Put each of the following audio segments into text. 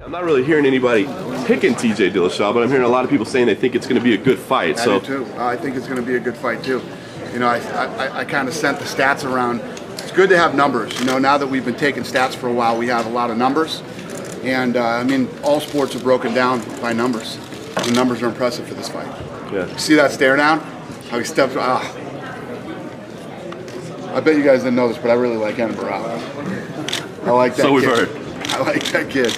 I'm not really hearing anybody picking TJ Dillashaw, but I'm hearing a lot of people saying they think it's going to be a good fight. I do too. I think it's going to be a good fight too. You know, I kind of sent the stats around. It's good to have numbers. You know, now that we've been taking stats for a while, we have a lot of numbers. And I mean, all sports are broken down by numbers. The numbers are impressive for this fight. Yeah. You see that stare down? How he steps. I bet you guys didn't know this, but I really like Henan Barao. I like that. So we've kid. heard. I like that kid.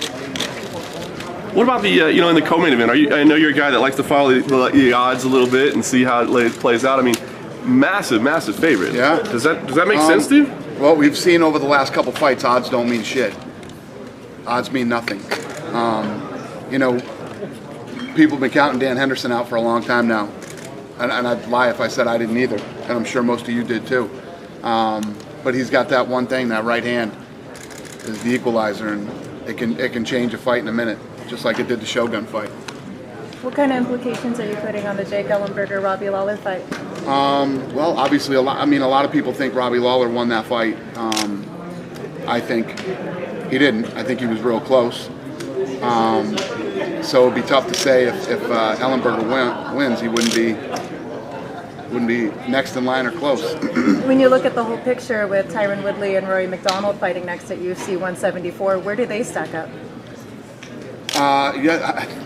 What about the, you know, in the co-main event? I know you're a guy that likes to follow the odds a little bit and see how it plays out. I mean, massive favorite. Yeah. Does that make sense to you? Well, we've seen over the last couple fights, odds don't mean shit. Odds mean nothing. You know, people have been counting Dan Henderson out for a long time now, and I'd lie if I said I didn't either, and I'm sure most of you did too. But he's got that one thing, that right hand is the equalizer, and it can change a fight in a minute, just like it did the Shogun fight. What kind of implications are you putting on the Jake Ellenberger Robbie Lawler fight? Well, obviously, a lot of people think Robbie Lawler won that fight. I think he didn't. I think he was real close. So it'd be tough to say if Ellenberger wins, he wouldn't be next in line or close. When you look at the whole picture with Tyron Woodley and Rory McDonald fighting next at UFC 174, where do they stack up?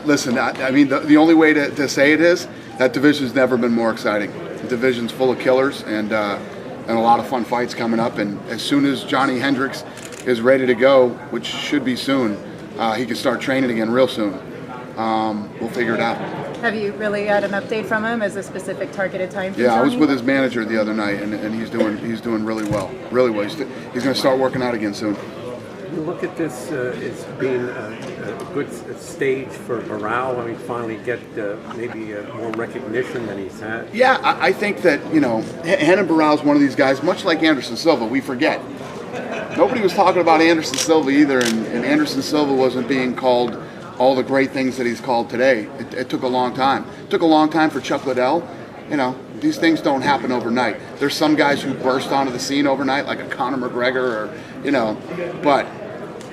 Listen, I mean, the only way to say it is that division's never been more exciting. The division's full of killers and a lot of fun fights coming up. And as soon as Johnny Hendricks is ready to go, which should be soon, he can start training again real soon. We'll figure it out. Have you really had an update from him as a specific targeted time for Yeah, I was Johnny? with his manager the other night, and he's doing really well. Really well. He's going to start working out again soon. You look at this as being a good stage for Barao. I mean, finally get maybe more recognition than he's had. Yeah, I think that, you know, Henan Barao is one of these guys, much like Anderson Silva, we forget. Nobody was talking about Anderson Silva either, and Anderson Silva wasn't being called all the great things that he's called today. It took a long time. It took a long time for Chuck Liddell. You know, these things don't happen overnight. There's some guys who burst onto the scene overnight, like a Conor McGregor, or, you know, but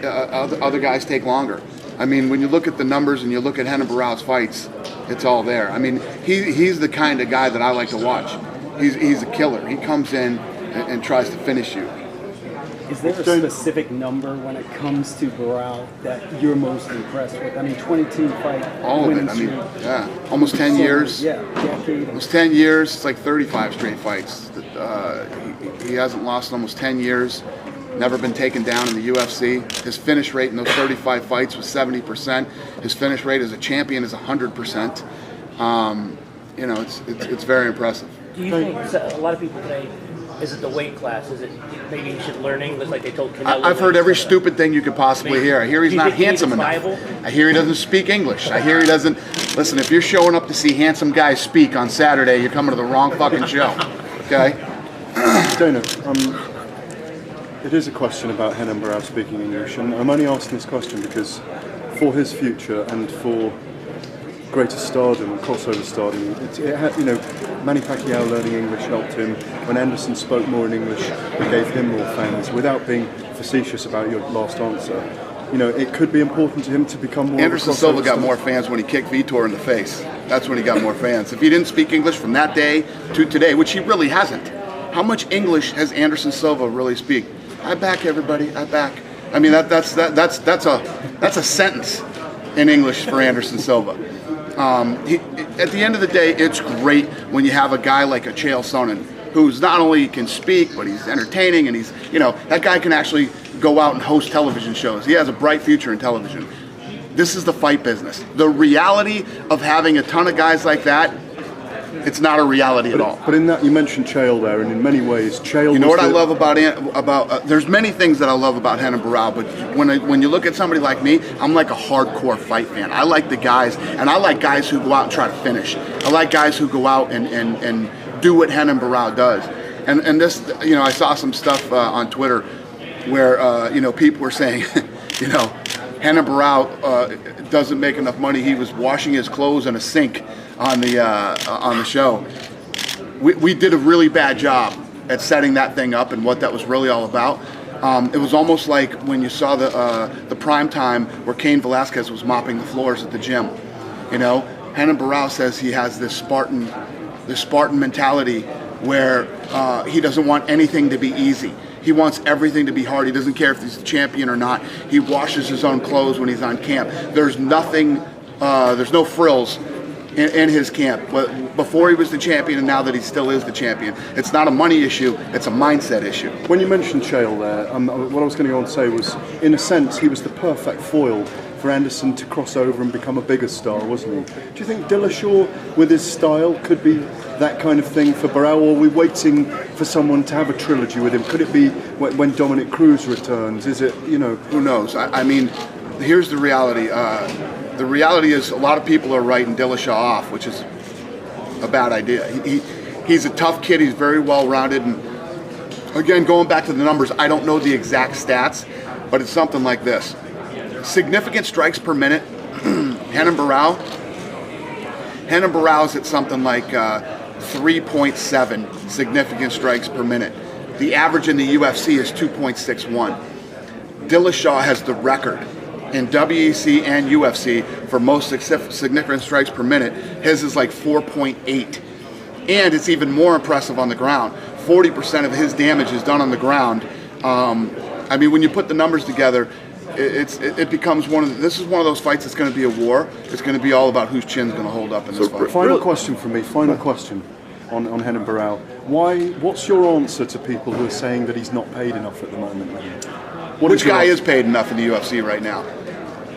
other guys take longer. I mean, when you look at the numbers and you look at Henan Barao's fights, it's all there. I mean, he's the kind of guy that I like to watch. He's a killer. He comes in and tries to finish you. Is there a specific number when it comes to Barao that you're most impressed with? I mean, 22 fight. All of it. I mean, yeah, almost 10 years. Yeah, decade. Almost 10 years. It's like 35 straight fights. He hasn't lost in almost 10 years. Never been taken down in the UFC. His finish rate in those 35 fights was 70%. His finish rate as a champion is 100%. You know, it's very impressive. Do you think a lot of people today? Is it the weight class? Is it maybe he should learn English like they told Canelo? I've heard every stupid thing you could possibly hear. I hear he's not handsome enough. I hear he doesn't speak English. I hear he doesn't. Listen, if you're showing up to see handsome guys speak on Saturday, you're coming to the wrong fucking show. Okay? Dana, it is a question about Henan Barao speaking English, and I'm only asking this question because for his future and for greater stardom and crossover stardom, you know, Manny Pacquiao learning English helped him. When Anderson spoke more in English, it gave him more fans. Without being facetious about your last answer, you know, it could be important to him to become more. Anderson Silva got more fans when he kicked Vitor in the face. That's when he got more fans. If he didn't speak English from that day to today, which he really hasn't, how much English has Anderson Silva really speak? I back everybody. I back. I mean, that's a sentence in English for Anderson Silva. At the end of the day, it's great when you have a guy like a Chael Sonnen, who's not only can speak, but he's entertaining, and he's, you know, that guy can actually go out and host television shows. He has a bright future in television. This is the fight business. The reality of having a ton of guys like that, it's not a reality at all. But in that, you mentioned Chael there, and in many ways, Chael. You know what I love about there's many things that I love about Henan Barao, but when you look at somebody like me, I'm like a hardcore fight fan. I like the guys, and I like guys who go out and try to finish. I like guys who go out and do what Henan Barao does. And this, you know, I saw some stuff on Twitter where you know, people were saying, you know, Henan Barao doesn't make enough money. He was washing his clothes in a sink on the show. We did a really bad job at setting that thing up and what that was really all about. It was almost like when you saw the prime time where Cain Velasquez was mopping the floors at the gym. You know, Renan Barão says he has this Spartan mentality where he doesn't want anything to be easy. He wants everything to be hard. He doesn't care if he's the champion or not. He washes his own clothes when he's on camp. There's nothing, there's no frills in his camp. But before he was the champion and now that he still is the champion, it's not a money issue, it's a mindset issue. When you mentioned Chael there, what I was going to go on to say was, in a sense, he was the perfect foil for Anderson to cross over and become a bigger star, wasn't he? Do you think Dillashaw, with his style, could be that kind of thing for Barão, or are we waiting for someone to have a trilogy with him? Could it be when Dominic Cruz returns? Is it, you know? Who knows? I mean, here's the reality. The reality is a lot of people are writing Dillashaw off, which is a bad idea. He's a tough kid. He's very well-rounded. And again, going back to the numbers, I don't know the exact stats, but it's something like this. Significant strikes per minute, Renan Barão is at something like 3.7 significant strikes per minute. The average in the UFC is 2.61. Dillashaw has the record in WEC and UFC for most significant strikes per minute. His is like 4.8. And it's even more impressive on the ground. 40% of his damage is done on the ground. I mean, when you put the numbers together, it becomes this is one of those fights that's going to be a war. It's going to be all about whose chin's going to hold up in this fight. Final question from me. Final question on Renan Barão. What's your answer to people who are saying that he's not paid enough at the moment? Which guy is paid enough in the UFC right now,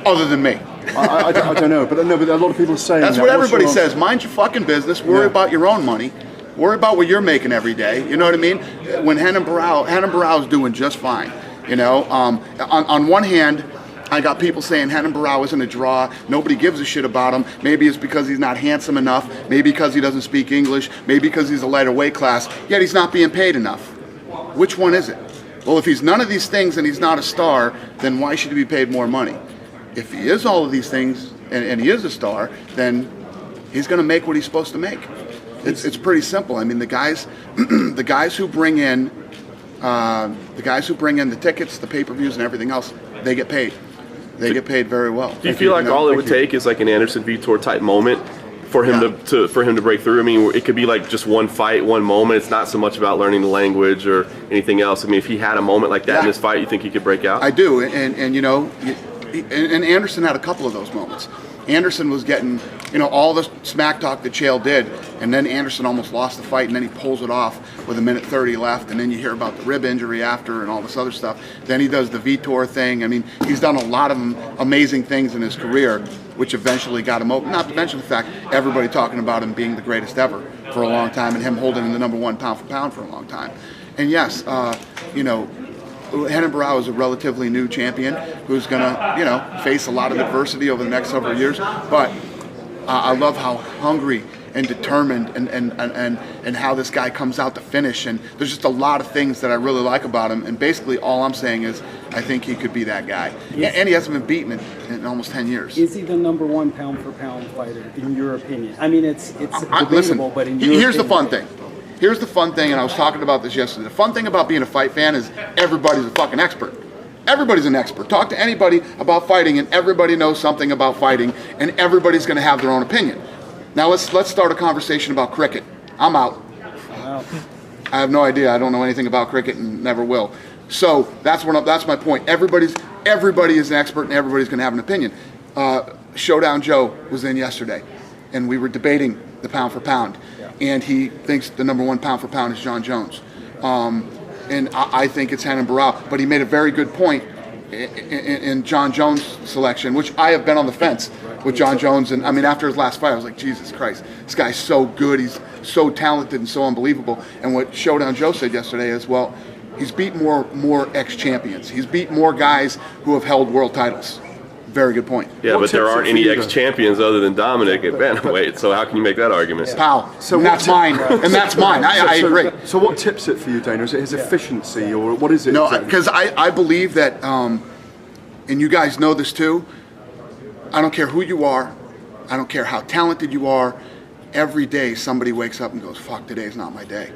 other than me? I don't know, but a lot of people are saying that's what everybody says. Mind your fucking business. Worry about your own money. Worry about what you're making every day. You know what I mean? When Renan Barão is doing just fine. You know, on one hand, I got people saying Renan Barão isn't a draw. Nobody gives a shit about him. Maybe it's because he's not handsome enough. Maybe because he doesn't speak English. Maybe because he's a lighter weight class. Yet he's not being paid enough. Which one is it? Well, if he's none of these things and he's not a star, then why should he be paid more money? If he is all of these things and he is a star, then he's going to make what he's supposed to make. It's pretty simple. I mean, the guys who bring in the tickets, the pay-per-views, and everything else, they get paid. They get paid very well. Do you feel like all it would take is like an Anderson Vitor type moment for him to break through? I mean, it could be like just one fight, one moment. It's not so much about learning the language or anything else. I mean, if he had a moment like that in this fight, you think he could break out? I do, and you know, and Anderson had a couple of those moments. Anderson was getting, you know, all the smack talk that Chael did, and then Anderson almost lost the fight, and then he pulls it off with 1:30 left, and then you hear about the rib injury after and all this other stuff. Then he does the Vitor thing. I mean, he's done a lot of amazing things in his career, which eventually got him open. Not to mention the fact everybody talking about him being the greatest ever for a long time, and him holding the #1 pound for pound for a long time. And yes, you know, Renan Barão is a relatively new champion who's going to, you know, face a lot of adversity over the next several years. But I love how hungry and determined and how this guy comes out to finish. And there's just a lot of things that I really like about him. And basically all I'm saying is I think he could be that guy. And he hasn't been beaten in almost 10 years. Is he the #1 pound for pound fighter, in your opinion? I mean, it's debatable, listen, but in your here's the opinion. fun thing. Here's the fun thing, and I was talking about this yesterday. The fun thing about being a fight fan is everybody's a fucking expert. Everybody's an expert. Talk to anybody about fighting, and everybody knows something about fighting, and everybody's going to have their own opinion. Now let's start a conversation about cricket. I'm out. Wow. I have no idea. I don't know anything about cricket and never will. So that's my point. Everybody is an expert, and everybody's going to have an opinion. Showdown Joe was in yesterday, and we were debating the pound for pound. And he thinks the #1 pound for pound is John Jones. And I think it's Renan Barão. But he made a very good point in John Jones' selection, which I have been on the fence with John Jones. And I mean, after his last fight, I was like, Jesus Christ, this guy's so good. He's so talented and so unbelievable. And what Showdown Joe said yesterday is, well, he's beat more ex-champions. He's beat more guys who have held world titles. Very good point. Yeah, What but there tips aren't it for any you, though? ex-champions other than Dominic at bantamweight. So how can you make that argument? Pal. So And that's mine. And that's mine. I agree. So what tips it for you, Dana? Is it his efficiency, or what is it? No, exactly? because I believe that, and you guys know this too, I don't care who you are, I don't care how talented you are, every day somebody wakes up and goes, fuck, today's not my day.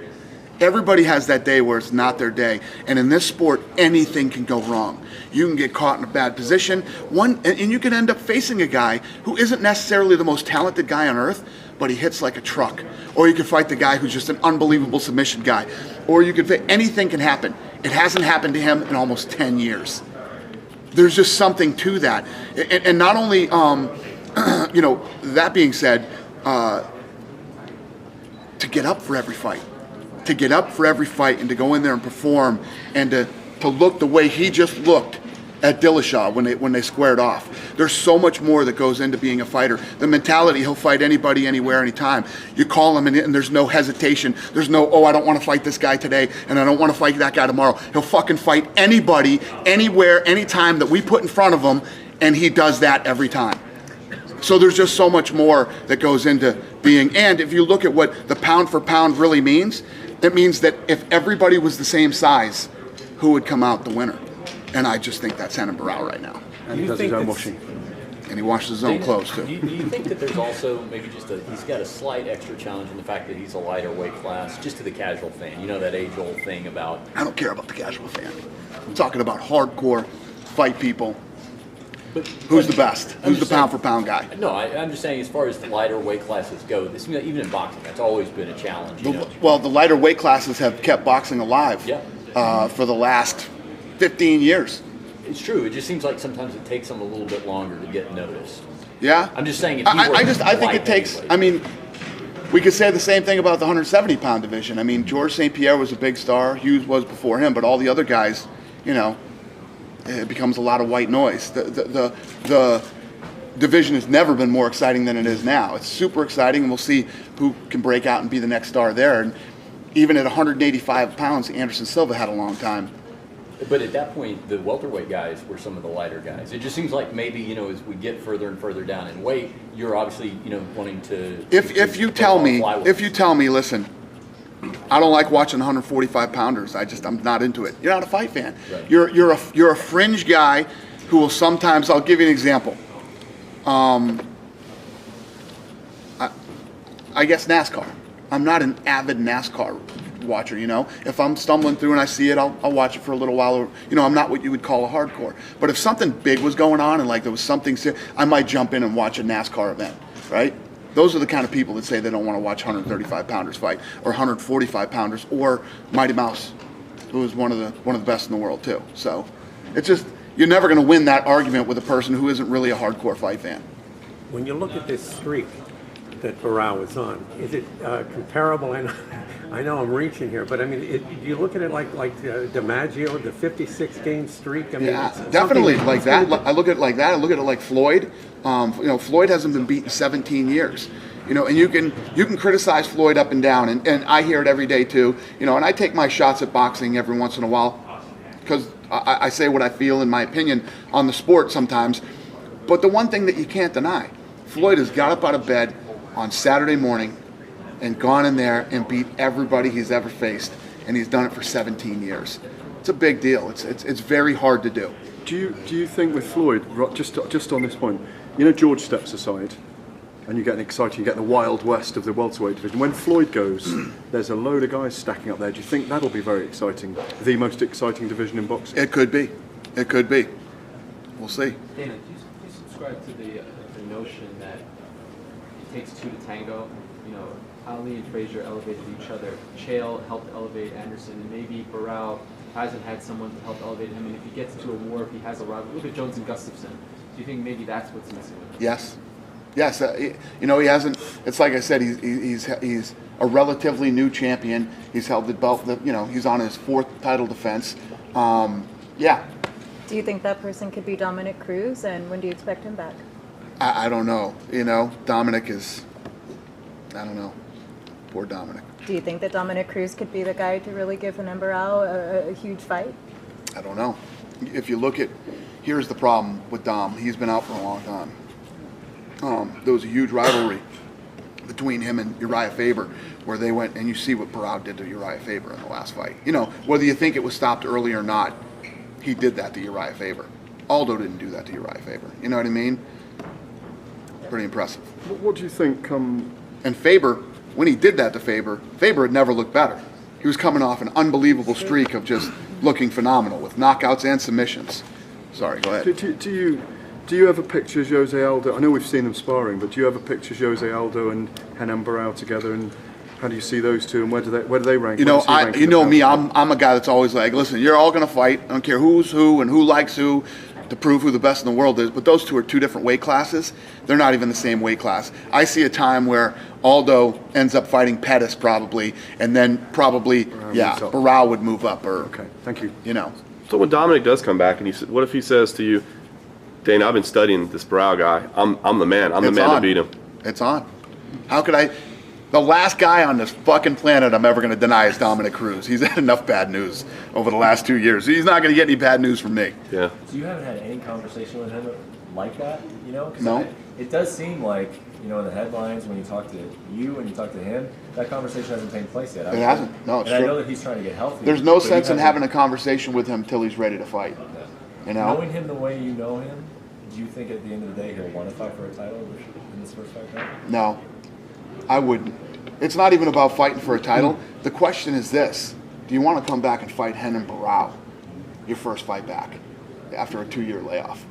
Everybody has that day where it's not their day. And in this sport, anything can go wrong. You can get caught in a bad position. And you can end up facing a guy who isn't necessarily the most talented guy on earth, but he hits like a truck. Or you can fight the guy who's just an unbelievable submission guy. Or you could anything can happen. It hasn't happened to him in almost 10 years. There's just something to that. And not only, that being said, to get up for every fight. To get up for every fight and to go in there and perform and to look the way he just looked at Dillashaw when they squared off. There's so much more that goes into being a fighter. The mentality, he'll fight anybody, anywhere, anytime. You call him and there's no hesitation. There's no, I don't want to fight this guy today and I don't want to fight that guy tomorrow. He'll fucking fight anybody, anywhere, anytime that we put in front of him, and he does that every time. So there's just so much more that goes into being, and if you look at what the pound for pound really means, it means that if everybody was the same size, who would come out the winner? And I just think that's Renan Barão right now. And he does his own washing. And he washes his own clothes too. Do you think that there's also maybe just he's got a slight extra challenge in the fact that he's a lighter weight class, just to the casual fan? You know that age-old thing about... I don't care about the casual fan. I'm talking about hardcore fight people. Who's the best? Who's the pound for pound guy? No, I'm just saying as far as the lighter weight classes go, this, even in boxing, that's always been a challenge. Well, the lighter weight classes have kept boxing alive for the last 15 years. It's true. It just seems like sometimes it takes them a little bit longer to get noticed. Yeah? I'm just saying if I think it takes, I mean, we could say the same thing about the 170-pound division. I mean, Georges St. Pierre was a big star. Hughes was before him, but all the other guys, it becomes a lot of white noise. The division has never been more exciting than it is now. It's super exciting, and we'll see who can break out and be the next star there. And even at 185 pounds, Anderson Silva had a long time. But at that point, the welterweight guys were some of the lighter guys. It just seems like maybe, as we get further and further down in weight, you're obviously, wanting to... If you tell me, listen, I don't like watching 145 pounders. I'm not into it. You're not a fight fan. Right. You're a fringe guy who will sometimes. I'll give you an example. I guess NASCAR. I'm not an avid NASCAR watcher. If I'm stumbling through and I see it, I'll watch it for a little while. I'm not what you would call a hardcore. But if something big was going on and there was something, I might jump in and watch a NASCAR event. Right. Those are the kind of people that say they don't want to watch 135 pounders fight, or 145 pounders, or Mighty Mouse, who is one of the best in the world too. So it's just, you're never going to win that argument with a person who isn't really a hardcore fight fan. When you look at this streak that Barão is on, is it comparable? And I know I'm reaching here, but I mean, do you look at it like DiMaggio, the 56-game streak? I mean, yeah, definitely like that. I look at it like that. I look at it like Floyd. Floyd hasn't been beaten 17 years. And you can criticize Floyd up and down, and I hear it every day too. And I take my shots at boxing every once in a while because I say what I feel in my opinion on the sport sometimes. But the one thing that you can't deny, Floyd has got up out of bed on Saturday morning and gone in there and beat everybody he's ever faced, and he's done it for 17 years. It's a big deal. It's very hard to do. Do you think with Floyd, just on this point, George steps aside, and you get you get the Wild West of the welterweight division. When Floyd goes, there's a load of guys stacking up there. Do you think that'll be very exciting? The most exciting division in boxing? It could be. It could be. We'll see. Dana, do you subscribe to the notion that it takes two to tango? Ali and Frazier elevated each other. Chael helped elevate Anderson, and maybe Barão hasn't had someone to help elevate him. And if he gets into a war, if he has a rival, look at Jones and Gustafsson. Do you think maybe that's what's missing? Yes. He hasn't. It's like I said. He's a relatively new champion. He's held the belt. He's on his fourth title defense. Yeah. Do you think that person could be Dominic Cruz, and when do you expect him back? I don't know. Dominic is. I don't know. Poor Dominic. Do you think that Dominic Cruz could be the guy to really give Renan Barão a huge fight? I don't know. If you look at, here's the problem with Dom. He's been out for a long time. There was a huge rivalry between him and Uriah Faber, where they went, and you see what Barão did to Uriah Faber in the last fight. Whether you think it was stopped early or not, he did that to Uriah Faber. Aldo didn't do that to Uriah Faber. You know what I mean? Pretty impressive. What do you think? And Faber, when he did that to Faber had never looked better. He was coming off an unbelievable streak of just looking phenomenal with knockouts and submissions. Sorry, go ahead. Do you ever picture Jose Aldo? I know we've seen them sparring, but do you ever picture Jose Aldo and Renan Barão together? And how do you see those two? And where do they rank? You know, I'm a guy that's always like, listen, you're all going to fight. I don't care who's who and who likes who to prove who the best in the world is. But those two are two different weight classes. They're not even the same weight class. I see a time where Aldo ends up fighting Pettis probably, and then probably Barão would move up. Or okay, thank you. You know. So when Dominic does come back, and what if he says to you, Dana, I've been studying this Barão guy. I'm the man. I'm the man to beat him. It's on. How could I? The last guy on this fucking planet I'm ever going to deny is Dominic Cruz. He's had enough bad news over the last 2 years. He's not going to get any bad news from me. Yeah. So you haven't had any conversation with him like that, you know? 'Cause No. It does seem like, you know, in the headlines when you talk to you and you talk to him, that conversation hasn't taken place yet. It hasn't. No, it's and true. I know that he's trying to get healthy. There's no but sense you in haven't- having a conversation with him till he's ready to fight. You know? Knowing him the way you know him, do you think at the end of the day he'll want to fight for a title in this first fight back? No, I wouldn't. It's not even about fighting for a title. The question is this: do you want to come back and fight Renan Barão, your first fight back, after a 2-year layoff?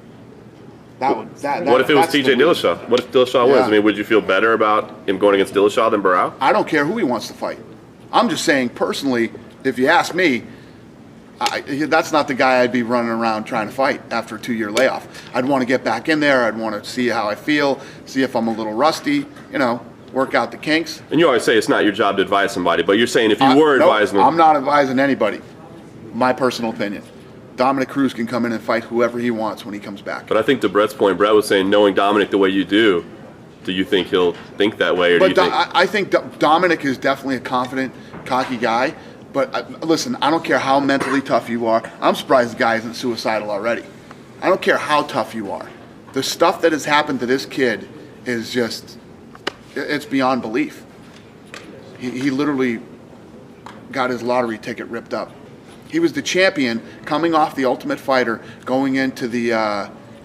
What if it was TJ Dillashaw? What if Dillashaw wins? I mean, would you feel better about him going against Dillashaw than Barão? I don't care who he wants to fight. I'm just saying, personally, if you ask me, that's not the guy I'd be running around trying to fight after a 2-year layoff. I'd want to get back in there. I'd want to see how I feel, see if I'm a little rusty, you know, work out the kinks. And you always say it's not your job to advise somebody, but you're saying if you were advising them. I'm not advising anybody. My personal opinion. Dominic Cruz can come in and fight whoever he wants when he comes back. But I think to Brett's point, Brett was saying, knowing Dominic the way you do you think he'll think that way? Or do you think... I think Dominic is definitely a confident, cocky guy. But listen, I don't care how mentally tough you are. I'm surprised the guy isn't suicidal already. I don't care how tough you are. The stuff that has happened to this kid is just, it's beyond belief. He literally got his lottery ticket ripped up. He was the champion coming off the Ultimate Fighter, going into the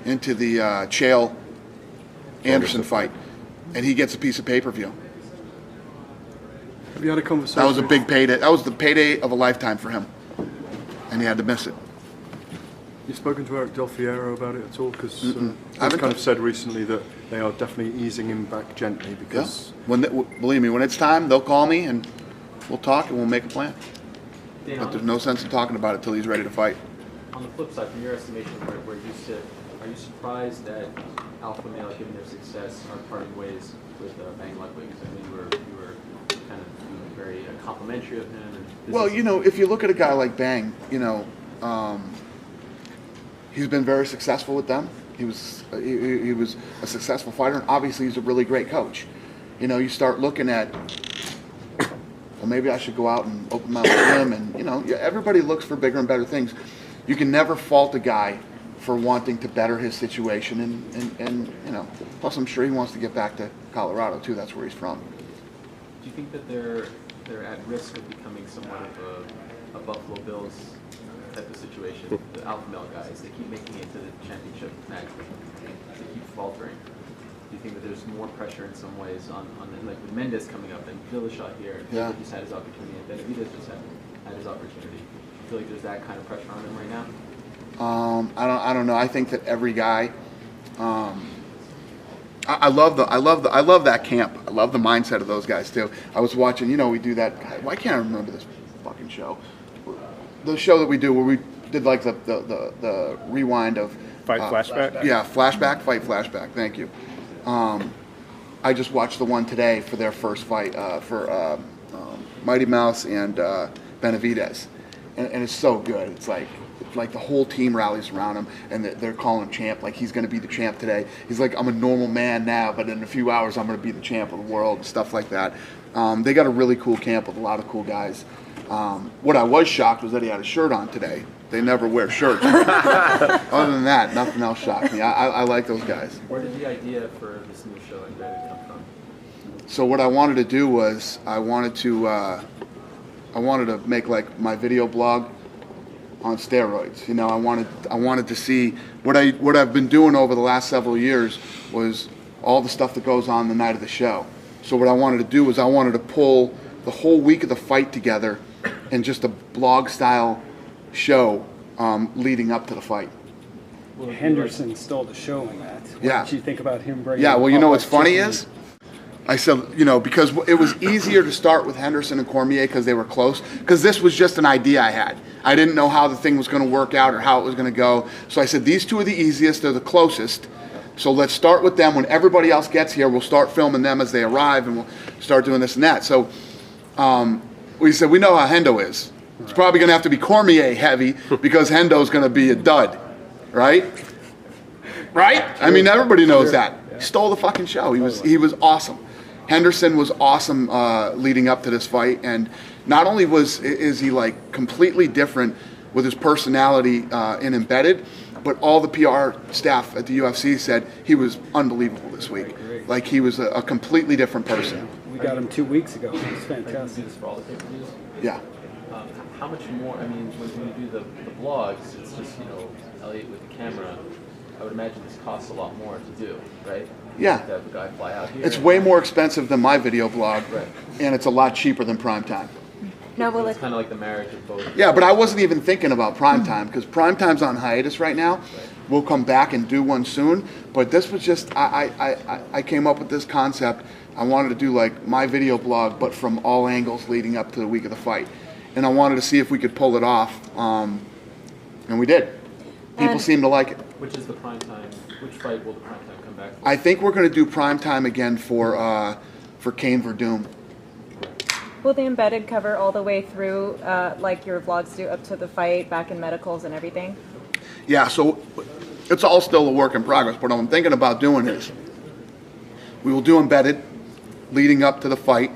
Chael Anderson fight, and he gets a piece of pay-per-view. Have you had a conversation? That was a big payday. That was the payday of a lifetime for him, and he had to miss it. You spoken to Eric Del Fiero about it at all? Because he's I've kind of said recently that they are definitely easing him back gently because... Believe me, when it's time, they'll call me and we'll talk and we'll make a plan. Dan, But there's no sense in talking about it till he's ready to fight. on the flip side, from your estimation, where you sit, are you surprised that alpha male, given their success, are parting ways with Bang Ludwig? I mean, you were kind of very complimentary of him. And Well, you know, if you look at a guy like Bang, you know, he's been very successful with them. He was a successful fighter, and obviously he's a really great coach. You know, you start looking at, well, maybe I should go out and open my own gym, and you know, everybody looks for bigger and better things. You can never fault a guy for wanting to better his situation, and you know, plus I'm sure he wants to get back to Colorado too. That's where he's from. do you think that they're at risk of becoming somewhat of a Buffalo Bills type of situation? The alpha male guys, they keep making it to the championship match, they keep faltering. Do you think that there's more pressure in some ways on like with Mendes coming up and Dillashaw here? Yeah. He's had his opportunity, and Benavidez just had his opportunity. Do you feel like there's that kind of pressure on him right now? I don't know. I think that every guy. I love that camp. I love the mindset of those guys too. I was watching. You know, we do that. Why can't I remember this fucking show? The show that we do where we did like the rewind of Fight flashback. Yeah, flashback, fight flashback. Thank you. I just watched the one today for their first fight for Mighty Mouse and Benavidez, and it's so good. It's like the whole team rallies around him, and they're calling him champ. Like he's going to be the champ today. He's like, I'm a normal man now, but in a few hours I'm going to be the champ of the world and stuff like that. They got a really cool camp with a lot of cool guys. What I was shocked was that he had a shirt on today. They never wear shirts. Other than that, nothing else shocked me. I like those guys. Where did the idea for this new show and Reddit come from? So what I wanted to do was I wanted to make like my video blog on steroids. You know, I wanted to see what I've been doing over the last several years was all the stuff that goes on the night of the show. So what I wanted to do was I wanted to pull the whole week of the fight together and just a blog style show leading up to the fight. Henderson stole the show in that. What Yeah. did you think about him bringing? Yeah, well, you know what's up funny chicken? is, I said, you know, because it was easier to start with Henderson and Cormier because they were close, because this was just an idea I had. I didn't know how the thing was going to work out or how it was going to go. So I said, these two are the easiest, they're the closest. So let's start with them. When everybody else gets here, we'll start filming them as they arrive, and we'll start doing this and that. So we said, we know how Hendo is. It's probably going to have to be Cormier heavy because Hendo's going to be a dud, right? Right? I mean, everybody knows that. He stole the fucking show. He was awesome. Henderson was awesome leading up to this fight, and not only is he like completely different with his personality in Embedded, but all the PR staff at the UFC said he was unbelievable this week. Like he was a completely different person. We got him 2 weeks ago. It was fantastic. For all the pay-per-views. Yeah. How much more? I mean, when you do the blogs, it's just Elliot with the camera. I would imagine this costs a lot more to do, right? Yeah. To have the guy fly out here. It's way more expensive than my video blog, Right. and it's a lot cheaper than primetime. No, well, It's kind of like the marriage of both. Yeah, but I wasn't even thinking about primetime because primetime's on hiatus right now. We'll come back and do one soon. But this was just, I came up with this concept. I wanted to do like my video blog, but from all angles leading up to the week of the fight. And I wanted to see if we could pull it off. And we did. People And- seem to like it. Which is the prime time? Which fight will the prime time come back for? I think we're going to do primetime again for Kane Verdum. will the embedded cover all the way through, like your vlogs do, up to the fight, back in medicals and everything? Yeah, so it's all still a work in progress. But what I'm thinking about doing is we will do embedded leading up to the fight,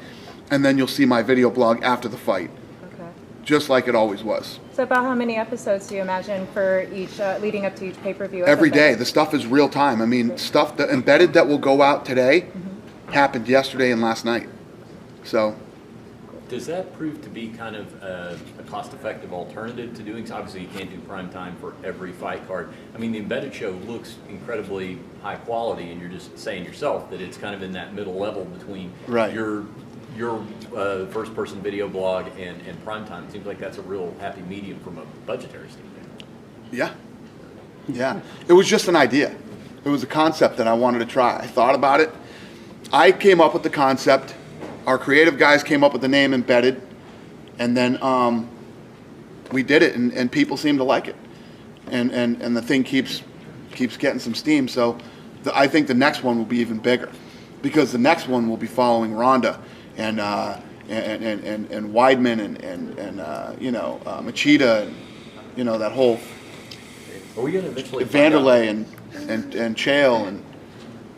and then you'll see my video blog after the fight, Okay. just like it always was. So about how many episodes do you imagine for each, leading up to each pay-per-view? Every day. The stuff is real time. I mean, stuff, the embedded that will go out today happened yesterday and last night. So, Does that prove to be kind of a cost-effective alternative to doing? So obviously, you can't do prime time for every fight card. I mean, the embedded show looks incredibly high quality, and you're just saying yourself that it's kind of in that middle level between Right. your first-person video blog and prime time. It seems like that's a real happy medium from a budgetary standpoint. yeah. Yeah. It was just an idea. It was a concept that I wanted to try. I thought about it. I came up with the concept. Our creative guys came up with the name Embedded, and then we did it, and people seem to like it, and the thing keeps getting some steam. So I think the next one will be even bigger, because the next one will be following Ronda and Weidman and Machida, and that whole Are we going to eventually find out- Vanderlei and Chael, and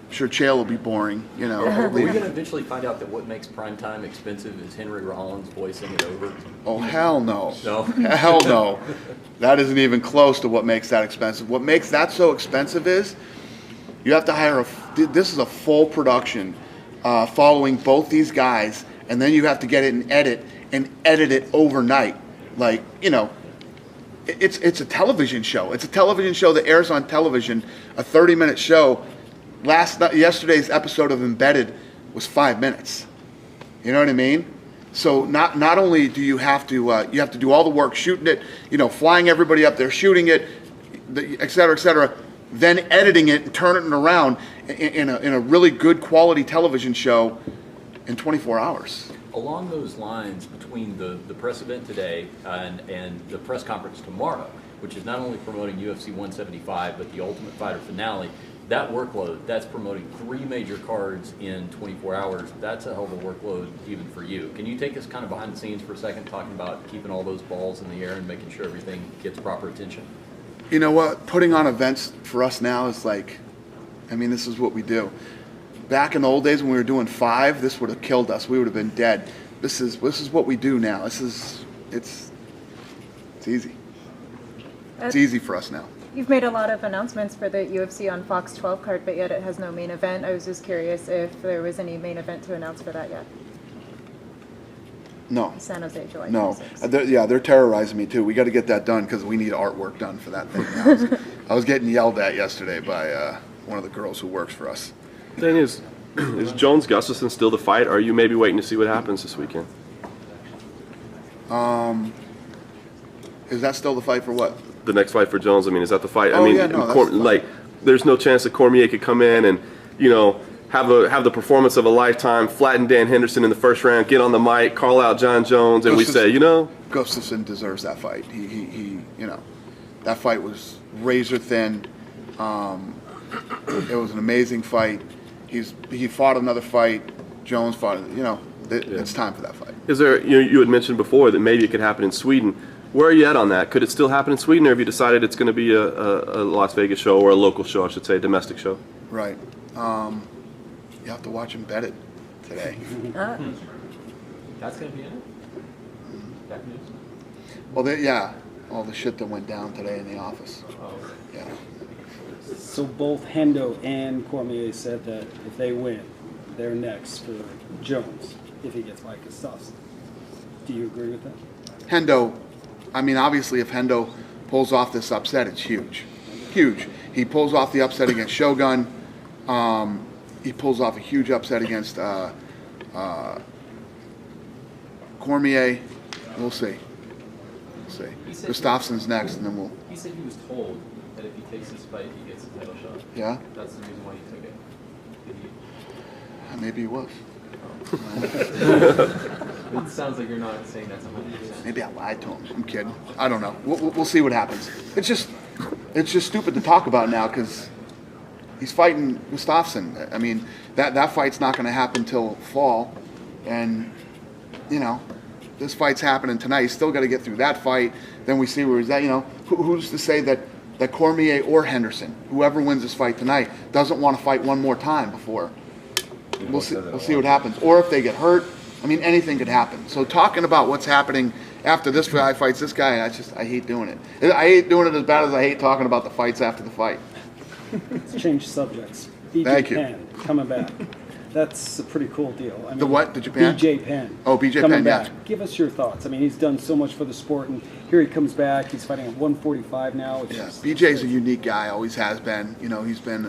I'm sure Chael will be boring. Are we going to eventually find out that what makes prime time expensive is Henry Rollins voicing it over? Oh, hell no. No? Hell no. That isn't even close to what makes that expensive. What makes that so expensive is you have to hire this is a full production following both these guys, and then you have to get it and edit it overnight. Like, it's a television show. It's a television show that airs on television, a 30-minute show. Yesterday's episode of Embedded was 5 minutes. You know what I mean? So not only do you have to do all the work shooting it, flying everybody up there, shooting it, et cetera, then editing it and turning it around in a really good quality television show in 24 hours. Along those lines, between the press event today and the press conference tomorrow, which is not only promoting UFC 175, but the Ultimate Fighter finale, that workload, that's promoting 3 major cards in 24 hours. That's a hell of a workload even for you. Can you take us kind of behind the scenes for a second, talking about keeping all those balls in the air and making sure everything gets proper attention? You know what? Putting on events for us now is this is what we do. Back in the old days when we were doing 5, this would have killed us. We would have been dead. This is what we do now. It's easy. It's easy for us now. You've made a lot of announcements for the UFC on Fox 12 card, but yet it has no main event. I was just curious if there was any main event to announce for that yet. No. San Jose, July No. 26th. They're terrorizing me too. We got to get that done because we need artwork done for that thing. I was getting yelled at yesterday by one of the girls who works for us. Thing is Jones Gustafson still the fight? Or are you maybe waiting to see what happens this weekend? Is that still the fight for what? The next fight for Jones. I mean, is that the fight? Oh, I mean, yeah, no, that's the fight. there's no chance that Cormier could come in and, have the performance of a lifetime, flatten Dan Henderson in the first round, get on the mic, call out John Jones, and we say, Gustafsson deserves that fight. He that fight was razor thin. It was an amazing fight. He fought another fight. Jones fought. It's time for that fight. Is there? You had mentioned before that maybe it could happen in Sweden. Where are you at on that? Could it still happen in Sweden, or have you decided it's going to be a Las Vegas show, or a local show, I should say, a domestic show? Right. You have to watch him bet it today. That's going to be in it? That news? Well, all the shit that went down today in the office. Oh. Yeah. So both Hendo and Cormier said that if they win, they're next for Jones if he gets by Gustafsson. Do you agree with that? Hendo, I mean, obviously, if Hendo pulls off this upset, it's huge. Huge. He pulls off the upset against Shogun. He pulls off a huge upset against Cormier. We'll see. Gustafsson's next, and then we'll. He said he was told that if he takes this fight, he gets a title shot. Yeah? That's the reason why he took it. Did he? Maybe he was. It sounds like you're not saying that's 100%. Maybe I lied to him. I'm kidding. I don't know. We'll see what happens. It's just stupid to talk about now because he's fighting Gustafsson. I mean, that fight's not going to happen till fall, and this fight's happening tonight. He's still got to get through that fight. Then we see where he's at. Who's to say that Cormier or Henderson, whoever wins this fight tonight, doesn't want to fight one more time before? We'll see what happens. Or if they get hurt, I mean, anything could happen. So talking about what's happening after this guy fights this guy, I hate doing it. I hate doing it as bad as I hate talking about the fights after the fight. Let's change subjects. Thank you. Penn coming back. That's a pretty cool deal. I mean, the what? The Japan? BJ Penn. Oh, BJ coming Penn, back. yeah. Give us your thoughts. I mean, he's done so much for the sport, and here he comes back. He's fighting at 145 now. BJ's a unique guy, always has been. He's been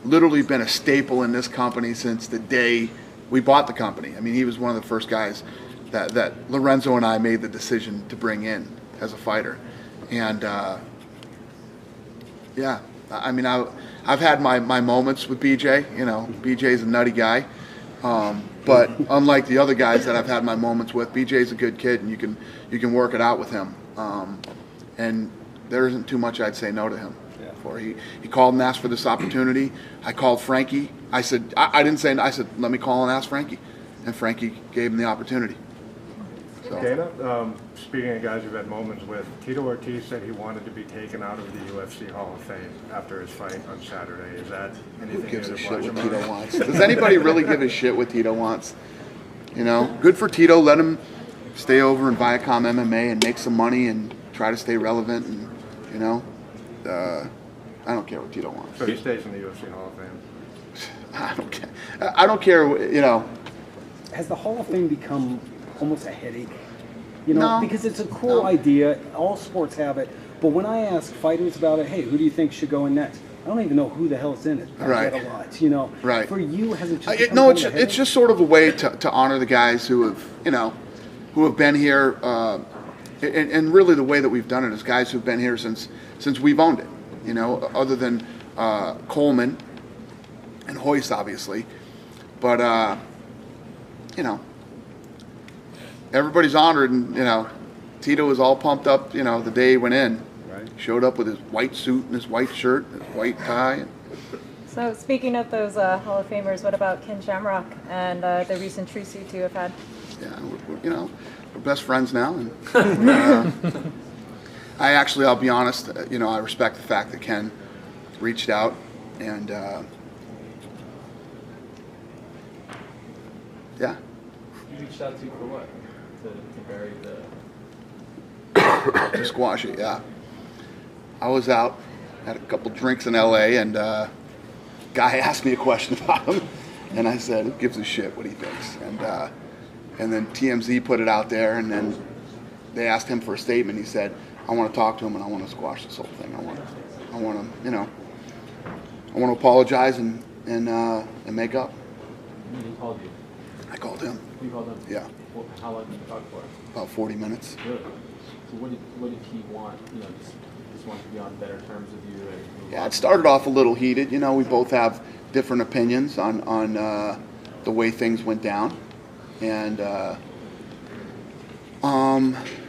literally been a staple in this company since the day we bought the company. I mean, he was one of the first guys that Lorenzo and I made the decision to bring in as a fighter. And, I mean, I've had my moments with BJ. BJ's a nutty guy. But unlike the other guys that I've had my moments with, BJ's a good kid, and you can work it out with him. And there isn't too much I'd say no to him. He called and asked for this opportunity. I called Frankie. I said, I didn't say, I said, let me call and ask Frankie. And Frankie gave him the opportunity. So. Dana, speaking of guys you've had moments with, Tito Ortiz said he wanted to be taken out of the UFC Hall of Fame after his fight on Saturday. Is that anything? Who gives a shit what Tito wants? Does anybody really give a shit what Tito wants? Good for Tito. Let him stay over in Viacom MMA and make some money and try to stay relevant. And I don't care what Tito wants. So he stays in the UFC Hall of Fame? I don't care. I don't care. Has the Hall of Fame become almost a headache? No. Because it's a cool idea. All sports have it. But when I ask fighters about it, hey, who do you think should go in next? I don't even know who the hell's in it. I get a lot, Right. For you, has it just No, it's just sort of a way to honor the guys who have been here, and really the way that we've done it is guys who've been here since we've owned it. Other than Coleman and Hoist, obviously, but everybody's honored, and Tito was all pumped up. The day he went in, showed up with his white suit and his white shirt, and his white tie. So speaking of those Hall of Famers, what about Ken Shamrock and the recent truce you two have had? Yeah, we're best friends now, and I'll be honest, I respect the fact that Ken reached out, and You reached out to for what? To bury the... to squash it, yeah. I was out, had a couple drinks in LA, and guy asked me a question about him, and I said, who gives a shit what he thinks? And then TMZ put it out there, and then they asked him for a statement. He said, I want to talk to him, and I want to squash this whole thing. I want to apologize and make up. He called you. I called him. You called him? Yeah. Well, how long did you talk for? About 40 minutes. Really? So what did he want? You know, just wanted to be on better terms with you. And Yeah, it started off a little heated. You know, we both have different opinions on the way things went down, and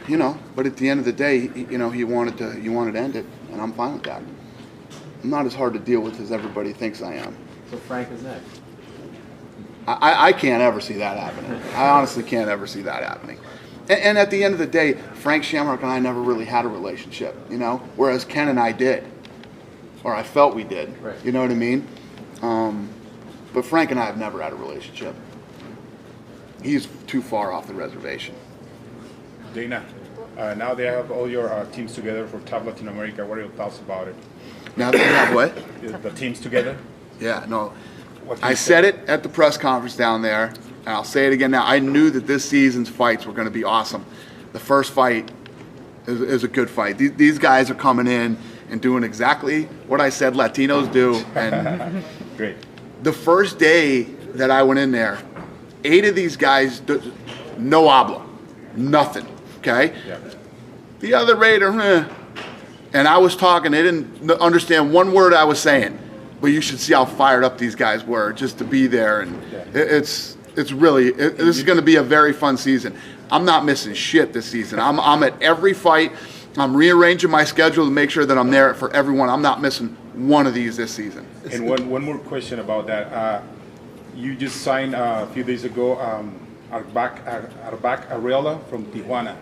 you know. But at the end of the day, you know, he wanted to end it, and I'm fine with that. I'm not as hard to deal with as everybody thinks I am. So Frank is next. I can't ever see that happening. I honestly can't ever see that happening. And at the end of the day, Frank Shamrock and I never really had a relationship, you know, whereas Ken and I did, or I felt we did. Right. You know what I mean? But Frank and I have never had a relationship. He's too far off the reservation. Dana, now they have all your teams together for Top Latin America. What are your thoughts about it? Now that we have what? The teams together? Yeah, no. What do I you said think? it at the press conference down there, and I'll say it again now. I knew that this season's fights were going to be awesome. The first fight is a good fight. These guys are coming in and doing exactly what I said Latinos do. And Great. the first day that I went in there, 8 of these guys, no habla, nothing, okay? Yeah. The other Raider, and I was talking, they didn't understand one word I was saying. But you should see how fired up these guys were just to be there, and it's really this is going to be a very fun season. I'm not missing shit this season. I'm at every fight. I'm rearranging my schedule to make sure that I'm there for everyone. I'm not missing one of these this season. And one more question about that. You just signed a few days ago Arbac Arreola from Tijuana.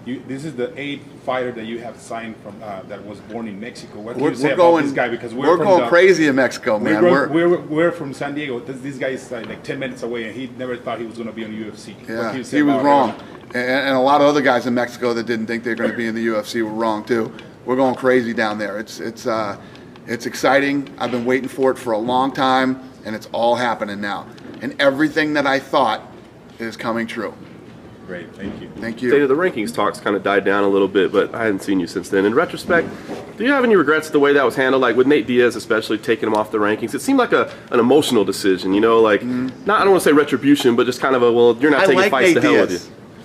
This is the 8th fighter that you have signed from that was born in Mexico. What do you say about this guy? Because we're going crazy in Mexico, man. We're from San Diego. This guy is like 10 minutes away, and he never thought he was going to be on UFC. Yeah, he was wrong. And a lot of other guys in Mexico that didn't think they were going to be in the UFC were wrong too. We're going crazy down there. It's exciting. I've been waiting for it for a long time, and it's all happening now. And everything that I thought is coming true. Great, thank you. Thank you. Dana, the rankings talks kind of died down a little bit, but I hadn't seen you since then. In retrospect, do you have any regrets the way that was handled? Like with Nate Diaz, especially taking him off the rankings, it seemed like an emotional decision. You know, like not I don't want to say retribution, but just kind of a you're not taking fights to hell with you.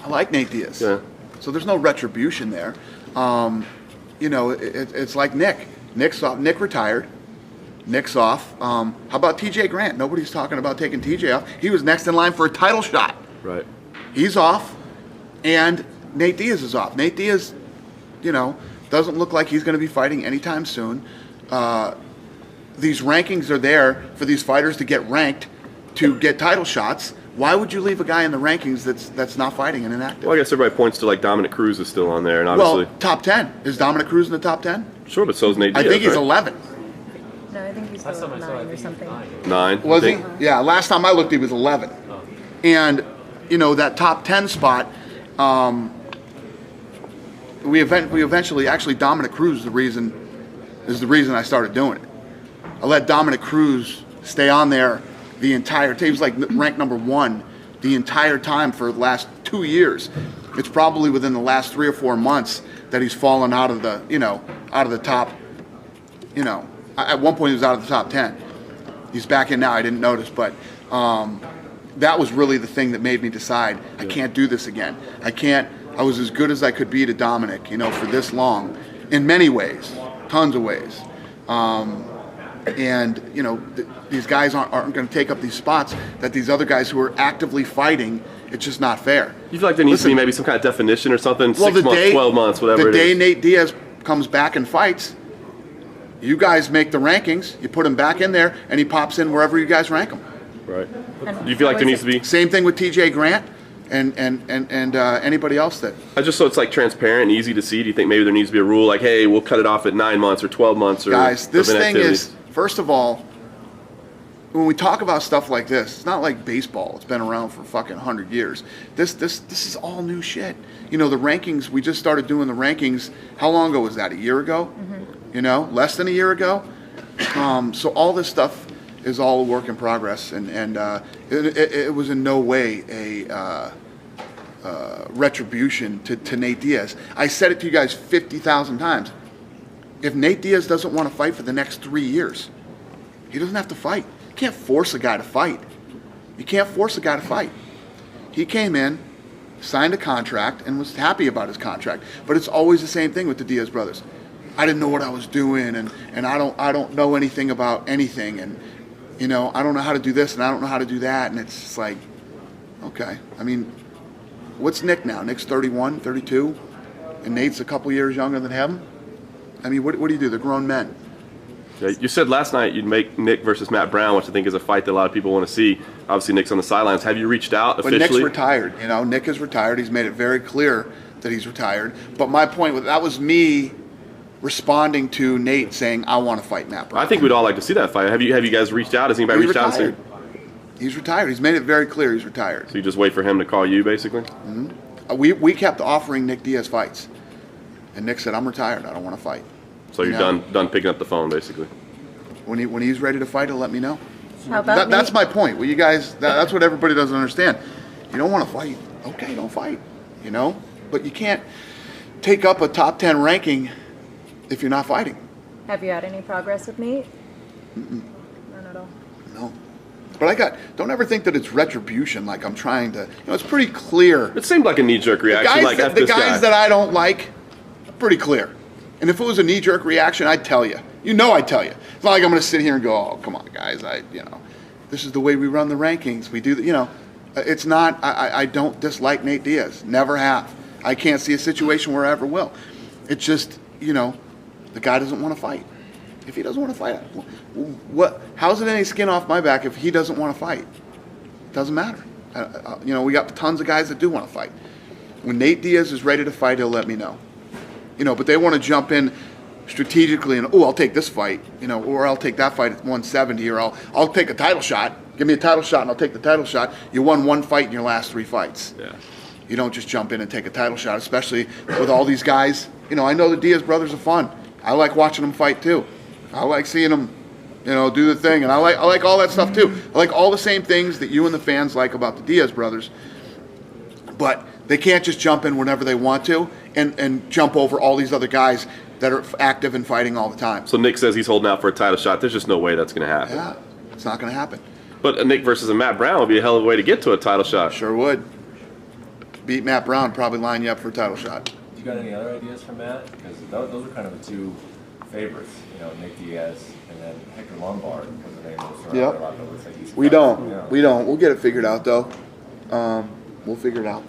I like Nate Diaz. Yeah. So there's no retribution there. You know, it's like Nick. Nick's off. Nick retired. Nick's off. How about TJ Grant? Nobody's talking about taking TJ off. He was next in line for a title shot. Right. He's off, and Nate Diaz is off. Nate Diaz, you know, doesn't look like he's going to be fighting anytime soon. These rankings are there for these fighters to get ranked to get title shots. Why would you leave a guy in the rankings that's not fighting and inactive? Well, I guess everybody points to like Dominic Cruz is still on there, and obviously. Well, top 10. Is Dominic Cruz in the top 10? Sure, but so is Nate Diaz. I think he's right? 11. No, I think he's Last still time I saw, 9 I or think he was something. 9. 9. Was he? I think. Yeah, last time I looked, he was 11. Oh. And, you know, that top 10 spot, we eventually, actually, Dominic Cruz is the reason I started doing it. I let Dominic Cruz stay on there the entire time. He was like ranked number 1 the entire time for the last 2 years. It's probably within the last 3 or 4 months that he's fallen out of the, you know, out of the top, you know, at one point he was out of the top 10. He's back in now, I didn't notice, but that was really the thing that made me decide I can't do this again. I was as good as I could be to Dominic, you know, for this long, in many ways, tons of ways. And, you know, these guys aren't going to take up these spots that these other guys who are actively fighting, it's just not fair. You feel like there needs to be maybe some kind of definition or something, well, 6 months, 12 months, whatever it is. The day Nate Diaz comes back and fights, you guys make the rankings, you put him back in there, and he pops in wherever you guys rank him. Right. Do you feel like there needs to be... Same thing with TJ Grant and anybody else that... Just so it's like transparent and easy to see, do you think maybe there needs to be a rule like, hey, we'll cut it off at 9 months or 12 months or... Guys, this thing activities? is, first of all, when we talk about stuff like this, it's not like baseball. It's been around for fucking 100 years. This is all new shit. You know, the rankings, we just started doing the rankings, how long ago was that? A year ago? Mm-hmm. You know, less than a year ago? So all this stuff is all a work in progress, and it was in no way a retribution to Nate Diaz. I said it to you guys 50,000 times. If Nate Diaz doesn't want to fight for the next 3 years, he doesn't have to fight. You can't force a guy to fight. You can't force a guy to fight. He came in, signed a contract, and was happy about his contract. But it's always the same thing with the Diaz brothers. I didn't know what I was doing, and I don't know anything about anything, and I don't know how to do this, and I don't know how to do that, and it's just like, okay. I mean, what's Nick now? Nick's 31, 32, and Nate's a couple years younger than him. I mean, what do you do? They're grown men. Yeah, you said last night you'd make Nick versus Matt Brown, which I think is a fight that a lot of people want to see. Obviously, Nick's on the sidelines. Have you reached out officially? But Nick's retired. Nick is retired. He's made it very clear that he's retired. But my point that was me responding to Nate saying, I want to fight Matt Brown. I think we'd all like to see that fight. Have you guys reached out? Has anybody reached out? He's retired. He's made it very clear he's retired. So you just wait for him to call you, basically? Mm-hmm. We kept offering Nick Diaz fights. And Nick said, I'm retired. I don't want to fight. So you're done picking up the phone, basically? When he's ready to fight, he'll let me know. How about that's my point. Well, you guys, that's what everybody doesn't understand. You don't want to fight. Okay, don't fight. But you can't take up a top 10 ranking if you're not fighting. Have you had any progress with Nate? Mm-mm. None at all. No. But don't ever think that it's retribution, like I'm trying to, it's pretty clear. It seemed like a knee-jerk reaction. The guys that I don't like, pretty clear. And if it was a knee-jerk reaction, I'd tell you. I'd tell you. It's not like I'm going to sit here and go, oh, come on, guys. This is the way we run the rankings. We do, it's not, I don't dislike Nate Diaz. Never have. I can't see a situation where I ever will. It's just, the guy doesn't want to fight. If he doesn't want to fight, how's it any skin off my back if he doesn't want to fight? It doesn't matter. We got tons of guys that do want to fight. When Nate Diaz is ready to fight, he'll let me know. But they want to jump in strategically and, I'll take this fight, or I'll take that fight at 170, or I'll take a title shot. Give me a title shot and I'll take the title shot. You won one fight in your last 3 fights. Yeah. You don't just jump in and take a title shot, especially with all these guys. I know the Diaz brothers are fun. I like watching them fight too. I like seeing them, do the thing, and I like all that stuff too. I like all the same things that you and the fans like about the Diaz brothers. But they can't just jump in whenever they want to and jump over all these other guys that are active and fighting all the time. So Nick says he's holding out for a title shot. There's just no way that's going to happen. Yeah, it's not going to happen. But a Nick versus a Matt Brown would be a hell of a way to get to a title shot. Sure would. Beat Matt Brown, probably line you up for a title shot. You got any other ideas for Matt? Because those are kind of the two favorites, Nick Diaz and then Hector Lombard. Yep. We don't. We'll get it figured out, though. We'll figure it out.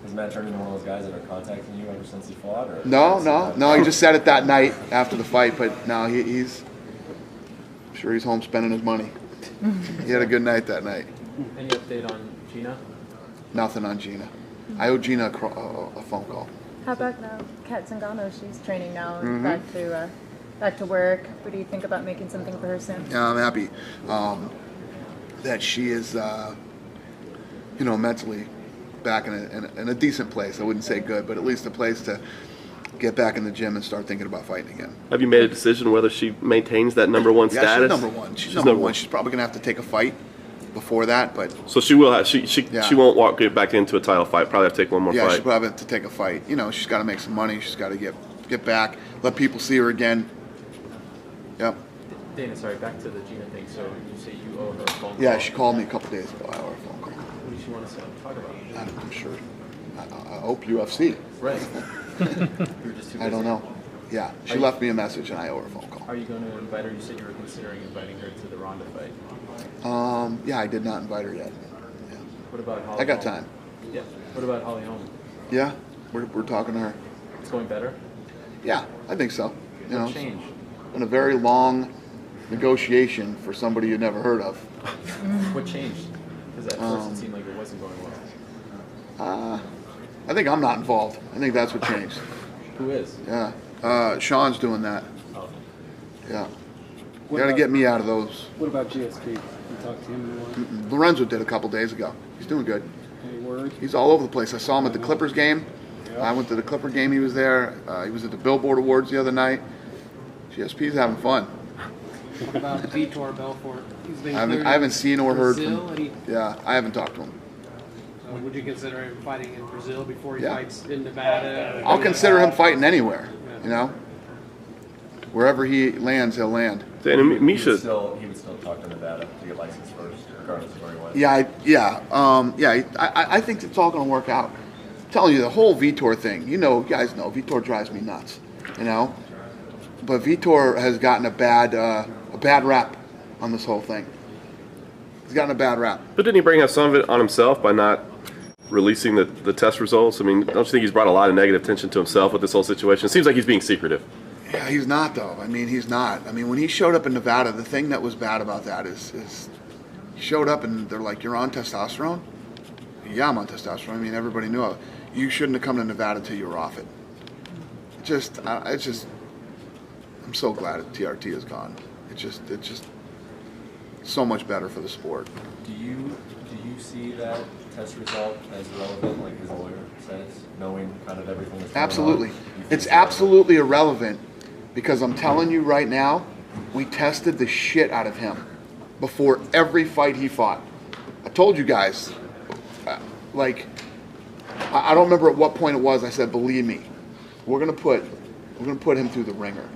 Has Matt turned into one of those guys that are contacting you ever since he fought? Or No. He just said it that night after the fight, but no, he's. I'm sure he's home spending his money. He had a good night that night. Any update on Gina? Nothing on Gina. I owe Gina a phone call. How about now, Kat Zingano? She's training now, back to work. What do you think about making something for her soon? Yeah, I'm happy that she is, mentally back in a decent place. I wouldn't say good, but at least a place to get back in the gym and start thinking about fighting again. Have you made a decision whether she maintains that number one status? Yeah, she's number one. She's number one. She's probably gonna have to take a fight before that, but so she will have. She won't get back into a title fight. Probably have to take one more fight. Yeah, she'll probably have to take a fight. She's got to make some money. She's got to get back, let people see her again. Yep. Dana, sorry, back to the Gina thing. So you say you owe her a phone call. Yeah, she called me a couple days ago. I owe her a phone call. What does she want to talk about? I'm sure. I hope UFC. Right. You're just too busy. I don't know. Yeah, she left me a message and I owe her a phone call. Are you going to invite her? You said you were considering inviting her to the Ronda fight. Yeah, I did not invite her yet. Yeah. What about Holly? I got Holm? time. Yeah. What about Holly Holm? Yeah, we're talking to her. It's going better? Yeah, I think so. What changed? Been a very long negotiation for somebody you'd never heard of. What changed? Because at first it seemed like it wasn't going well. I think I'm not involved. I think that's what changed. Who is? Yeah. Sean's doing that. Oh. Yeah. You got to get me out of those. What about GSP? You talked to him anymore? Lorenzo did a couple days ago. He's doing good. Any word? He's all over the place. I saw him at the Clippers game. Yep. I went to the Clipper game. He was there. He was at the Billboard Awards the other night. GSP's having fun. What about Vitor Belfort? He's been I haven't seen or heard Brazil, from. Yeah, I haven't talked to him. So would you consider him fighting in Brazil before he fights in Nevada? I'll consider him fighting anywhere. You know. wherever he lands, he'll land. And He Misha, would still talk to Nevada to get licensed first, regardless of where he went. I think it's all going to work out. I'm telling you, the whole Vitor thing, you guys know, Vitor drives me nuts, But Vitor has gotten a bad rap on this whole thing. He's gotten a bad rap. but didn't he bring up some of it on himself by not releasing the test results? I mean, don't you think he's brought a lot of negative attention to himself with this whole situation? It seems like he's being secretive. Yeah, he's not, though. He's not. When he showed up in Nevada, the thing that was bad about that is he showed up and they're like, "You're on testosterone?" Yeah, I'm on testosterone. Everybody knew it. You shouldn't have come to Nevada till you were off it. I'm so glad that TRT is gone. It's just so much better for the sport. Do you see that test result as relevant, like his lawyer says, knowing kind of everything that's going Absolutely. on? It's absolutely irrelevant because I'm telling you right now, we tested the shit out of him before every fight he fought. I told you guys, I don't remember at what point it was. I said, believe me, we're gonna put him through the ringer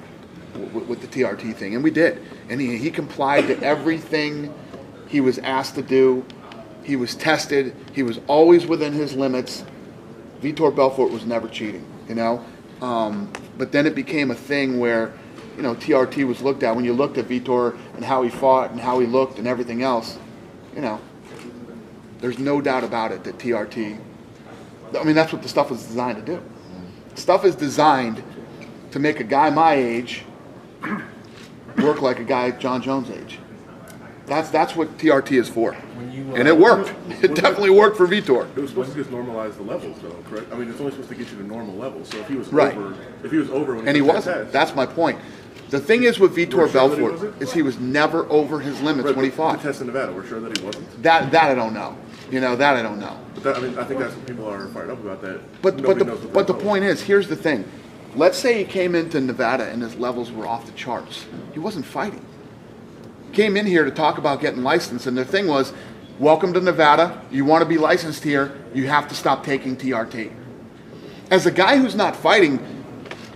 with the TRT thing, and we did. And he complied to everything he was asked to do. He was tested. He was always within his limits. Vitor Belfort was never cheating, But then it became a thing where, TRT was looked at. When you looked at Vitor and how he fought and how he looked and everything else, there's no doubt about it that TRT, that's what the stuff was designed to do. Stuff is designed to make a guy my age work like a guy John Jones' age. That's what TRT is for. And it worked. It definitely worked for Vitor. It was supposed to just normalize the levels, though, correct? It's only supposed to get you to normal levels. So if he was Right. over when And he took that wasn't. test, That's my point. The thing is with We're Vitor sure that he Belfort wasn't? is he was never over his limits right, when he but fought. the test in Nevada, we're sure that he wasn't. That I don't know. That I don't know. But that, I think that's what people are fired up about. That. But Nobody knows what the result point is, here's the thing. Let's say he came into Nevada and his levels were off the charts. He wasn't fighting. Came in here to talk about getting licensed, and the thing was, welcome to Nevada. You want to be licensed here, you have to stop taking TRT. As a guy who's not fighting,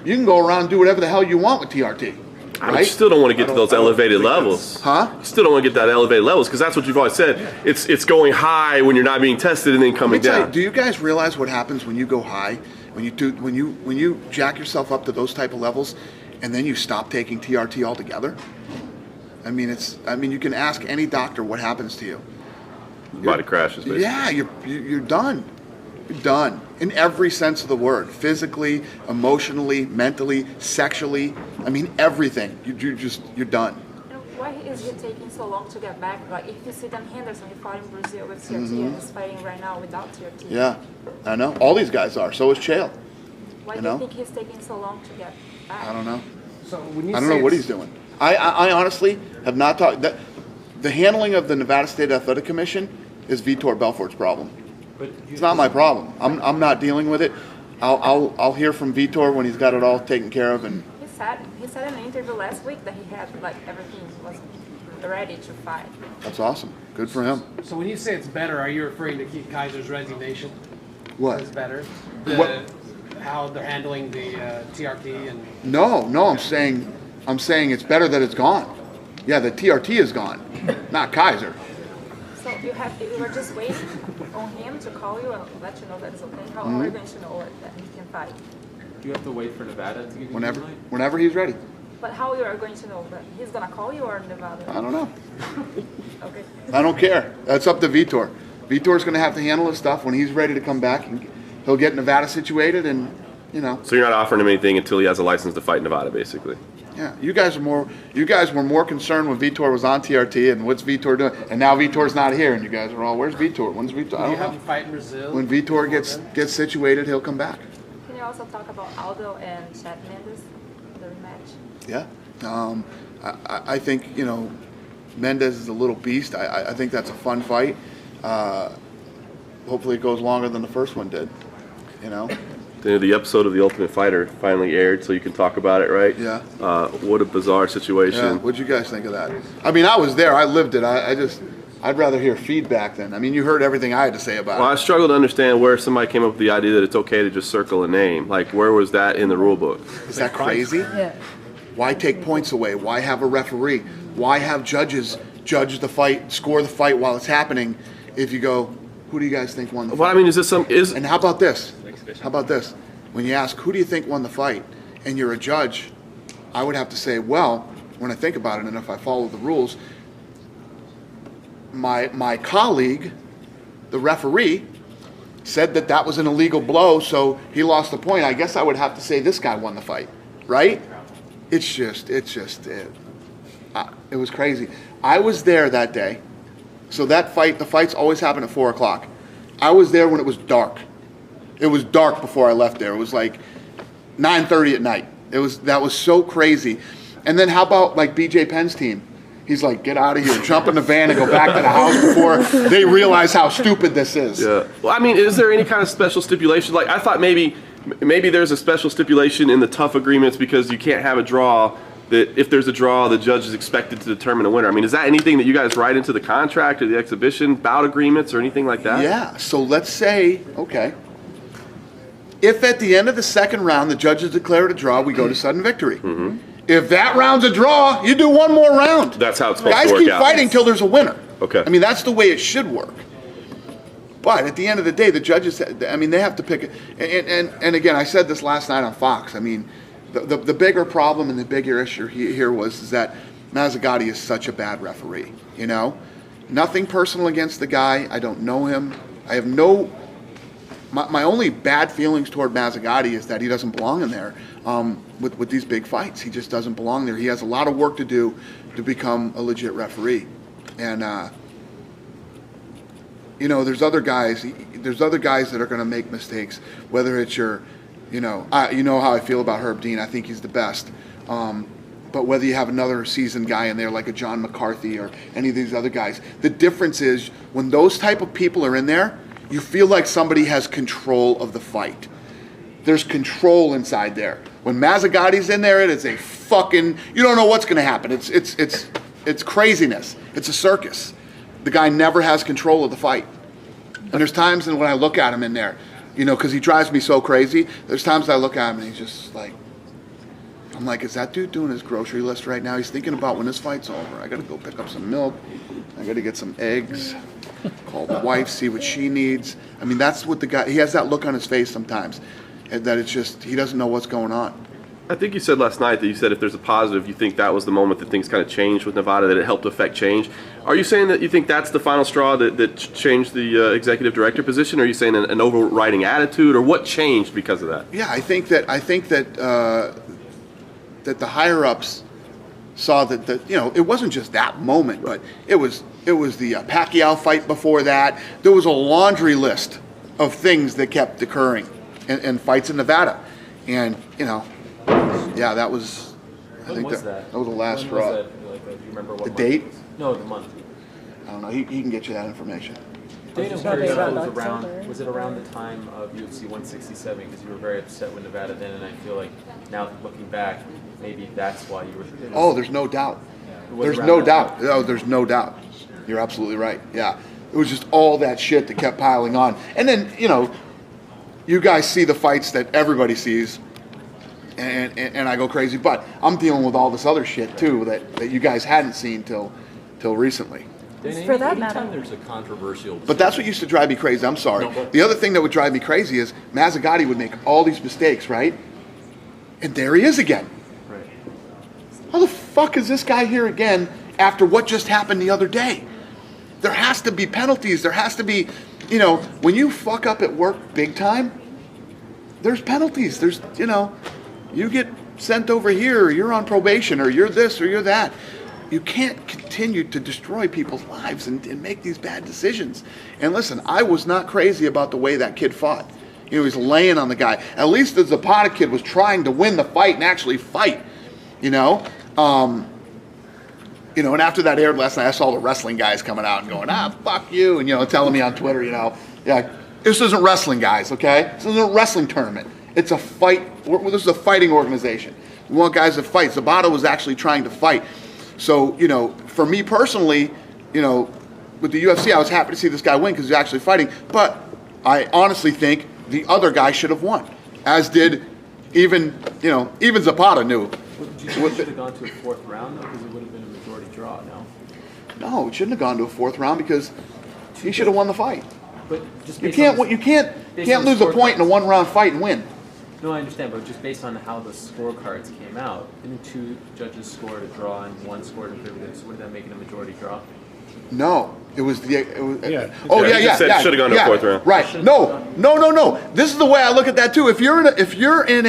you can go around and do whatever the hell you want with TRT. But Right? you still don't want to get to those elevated levels. Huh? You still don't want to get that elevated levels because that's what you've always said. It's going high when you're not being tested and then Let coming me tell you, down. do you guys realize what happens when you go high? When you jack yourself up to those type of levels, and then you stop taking TRT altogether? You can ask any doctor what happens to you. Body crashes, basically. Yeah, you're done. You're done in every sense of the word. Physically, emotionally, mentally, sexually. Everything. You're done. Why is he taking so long to get back? Like, if you see Dan Henderson, he fought in Brazil with TRT and is fighting right now without TRT. Yeah, I know. All these guys are. So is Chael. Why do you think he's taking so long to get back? I don't know. So when you I don't know what he's doing. I honestly have not talked. The handling of the Nevada State Athletic Commission is Vitor Belfort's problem. It's not my problem. I'm not dealing with it. I'll hear from Vitor when he's got it all taken care of. And He said in an interview last week that he had everything was ready to fight. that's awesome. Good for him. So when you say it's better, are you referring to Keith Kaiser's resignation? What? Is better? What? How they're handling the TRT and No. I'm saying it's better that it's gone. Yeah, the TRT is gone, not Kaiser. So you were just waiting on him to call you and let you know that it's okay. How Mm-hmm. are you going to know that he can fight? Do you have to wait for Nevada to give you the green light? Whenever he's ready. But how you are going to know that he's gonna call you or Nevada? I don't know. Okay. I don't care. That's up to Vitor. Vitor's going to have to handle his stuff when he's ready to come back. He'll get Nevada situated, and So you're not offering him anything until he has a license to fight in Nevada, basically. Yeah, you guys were more concerned when Vitor was on TRT and what's Vitor doing, and now Vitor's not here, and you guys are all, where's Vitor? When's Vitor? I you don't have know. to fight in Brazil? When Vitor gets situated, he'll come back. Can you also talk about Aldo and Chad Mendes, the rematch? Yeah, I think Mendes is a little beast. I think that's a fun fight. Hopefully, it goes longer than the first one did. The episode of The Ultimate Fighter finally aired, so you can talk about it, right? Yeah. What a bizarre situation. Yeah. What'd you guys think of that? I was there. I lived it. I'd rather hear feedback than. You heard everything I had to say about Well, I it. struggle to understand where somebody came up with the idea that it's okay to just circle a name. Like, where was that in the rule book? Is that crazy? Yeah. Why take points away? Why have a referee? Why have judges judge the fight, score the fight while it's happening? If you go, who do you guys think won the fight? Well, I mean, and how about this? How about this? When you ask, who do you think won the fight, and you're a judge, I would have to say, well, when I think about it, and if I follow the rules, my colleague, the referee, said that was an illegal blow, so he lost the point. I guess I would have to say this guy won the fight, right? It was crazy. I was there that day. So the fights always happen at 4 o'clock. I was there when it was dark. It was dark before I left there. It was like 9:30 at night. That was so crazy. And then how about like BJ Penn's team? He's like, get out of here, jump in the van and go back to the house before they realize how stupid this is. Yeah. Well, I mean, is there any kind of special stipulation? Like, I thought maybe there's a special stipulation in the tough agreements because you can't have a draw, that if there's a draw, the judge is expected to determine a winner. I mean, is that anything that you guys write into the contract or the exhibition, bout agreements or anything like that? Yeah. So let's say, okay, if at the end of the second round the judges declare it a draw, we go to sudden victory. Mm-hmm. If that round's a draw, you do one more round. That's how it's supposed Guys to work keep out. fighting till there's a winner. Okay. I mean, that's the way it should work. But at the end of the day, the judges, I mean, they have to pick it. And again, I said this last night on Fox. I mean, the bigger problem and the bigger issue here is that Mazzagatti is such a bad referee. You know, nothing personal against the guy. I don't know him. I have no. My only bad feelings toward Mazzagatti is that he doesn't belong in there with these big fights. He just doesn't belong there. He has a lot of work to do to become a legit referee. And you know, there's other guys that are going to make mistakes. Whether it's you know how I feel about Herb Dean. I think he's the best. But whether you have another seasoned guy in there like a John McCarthy or any of these other guys, the difference is when those type of people are in there, you feel like somebody has control of the fight. There's control inside there. When Mazzagatti's in there, it is a fucking, you don't know what's going to happen. It's craziness. It's a circus. The guy never has control of the fight. And there's times when I look at him in there, you know, because he drives me so crazy, there's times I look at him and he's just like, I'm like, is that dude doing his grocery list right now? He's thinking about when this fight's over. I got to go pick up some milk. I got to get some eggs. Call the wife, see what she needs. I mean, that's what the guy, he has that look on his face sometimes, and that it's just, he doesn't know what's going on. I think you said last night that you said if there's a positive, you think that was the moment that things kind of changed with Nevada, that it helped affect change. Are you saying that you think that's the final straw that changed the executive director position? Or are you saying an overriding attitude, or what changed because of that? Yeah, I think that that the higher ups saw that you know, it wasn't just that moment, but it was the Pacquiao fight before that. There was a laundry list of things that kept occurring in fights in Nevada, and you know, yeah, that was. I think that was the last straw. Do you remember what the month date? it was? No, the month. I don't know. He can get you that information. Dana, was it around the time of UFC 167? Because you were very upset with Nevada then, and I feel like now looking back, maybe that's why you were. Oh, there's no doubt. There's no doubt. Oh, there's no doubt. You're absolutely right. Yeah, it was just all that shit that kept piling on, and then you know, you guys see the fights that everybody sees, and I go crazy. But I'm dealing with all this other shit too that you guys hadn't seen till recently. For that matter, there's a controversial. But that's what used to drive me crazy. I'm sorry. The other thing that would drive me crazy is Mazzagatti would make all these mistakes, right? And there he is again. Right. How the fuck is this guy here again after what just happened the other day? There has to be penalties. There has to be, you know, when you fuck up at work big time, there's penalties. There's, you know, you get sent over here, or you're on probation, or you're this, or you're that. You can't continue to destroy people's lives and make these bad decisions. And listen, I was not crazy about the way that kid fought. You know, he was laying on the guy. At least the Zapata kid was trying to win the fight and actually fight. You know, and after that aired last night, I saw the wrestling guys coming out and going, fuck you, and you know, telling me on Twitter, you know, yeah, this isn't wrestling, guys, okay? This isn't a wrestling tournament. It's a fight. This is a fighting organization. We want guys to fight. Zapata was actually trying to fight. So, you know, for me personally, you know, with the UFC, I was happy to see this guy win because he's actually fighting. But I honestly think the other guy should have won, as did even Zapata knew Do you think it should have gone to a fourth round, though? Because it would have been a majority draw, no? No, it shouldn't have gone to a fourth round because he should have won the fight. But just You based on can't, the- you can't, based on the lose a point in a scorecards. one-round fight and win. No, I understand, but just based on how the scorecards came out, didn't two judges score a draw and one scored in favor of this? Wouldn't that make it a majority draw? No, it was the. It was, Yeah. Oh Yeah, yeah, he yeah, just said yeah. should've gone to a fourth round. Right. No. This is the way I look at that too. If you're in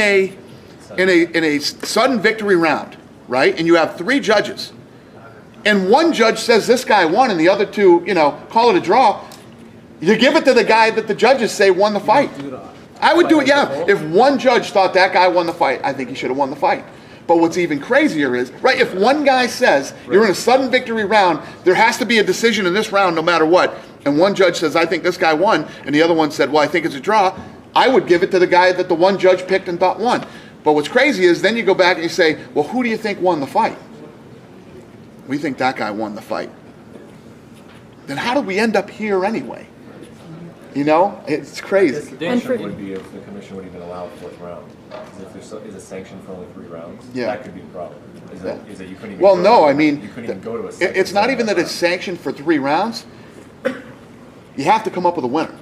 a sudden victory round, right, and you have 3 judges, and one judge says this guy won, and the other 2, call it a draw, you give it to the guy that the judges say won the fight. I would do it, yeah. If one judge thought that guy won the fight, I think he should have won the fight. But what's even crazier is, right, if one guy says you're in a sudden victory round, there has to be a decision in this round no matter what, and one judge says, I think this guy won, and the other one said, well, I think it's a draw, I would give it to the guy that the one judge picked and thought won. But what's crazy is then you go back and you say, well, who do you think won the fight? We think that guy won the fight. Then how did we end up here anyway? It's crazy. The danger would be if the commission would even allow a fourth round. If there's a sanction for only 3 rounds, that could be the problem. Is that you couldn't even Well, no, I mean, you couldn't even go to a second it's not even that round. it's sanctioned for 3 rounds. You have to come up with a winner.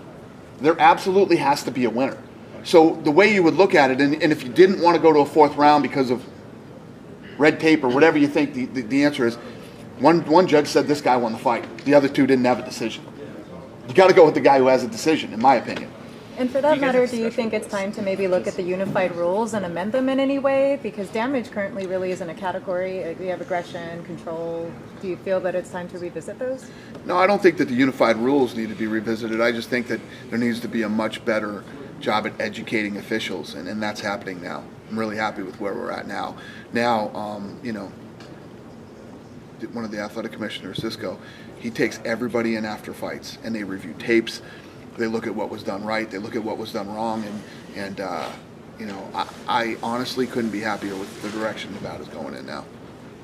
There absolutely has to be a winner. So the way you would look at it, and if you didn't want to go to a 4th round because of red tape or whatever you think the answer is, one judge said this guy won the fight. The other 2 didn't have a decision. You got to go with the guy who has a decision, in my opinion. And for that matter, do you think it's time to maybe look at the unified rules and amend them in any way? Because damage currently really isn't a category. We have aggression, control. Do you feel that it's time to revisit those? No, I don't think that the unified rules need to be revisited. I just think that there needs to be a much better job at educating officials, and that's happening now. I'm really happy with where we're at now. Now, one of the athletic commissioners, Cisco, he takes everybody in after fights, and they review tapes. They look at what was done right. They look at what was done wrong, and I honestly couldn't be happier with the direction the bout is going in now.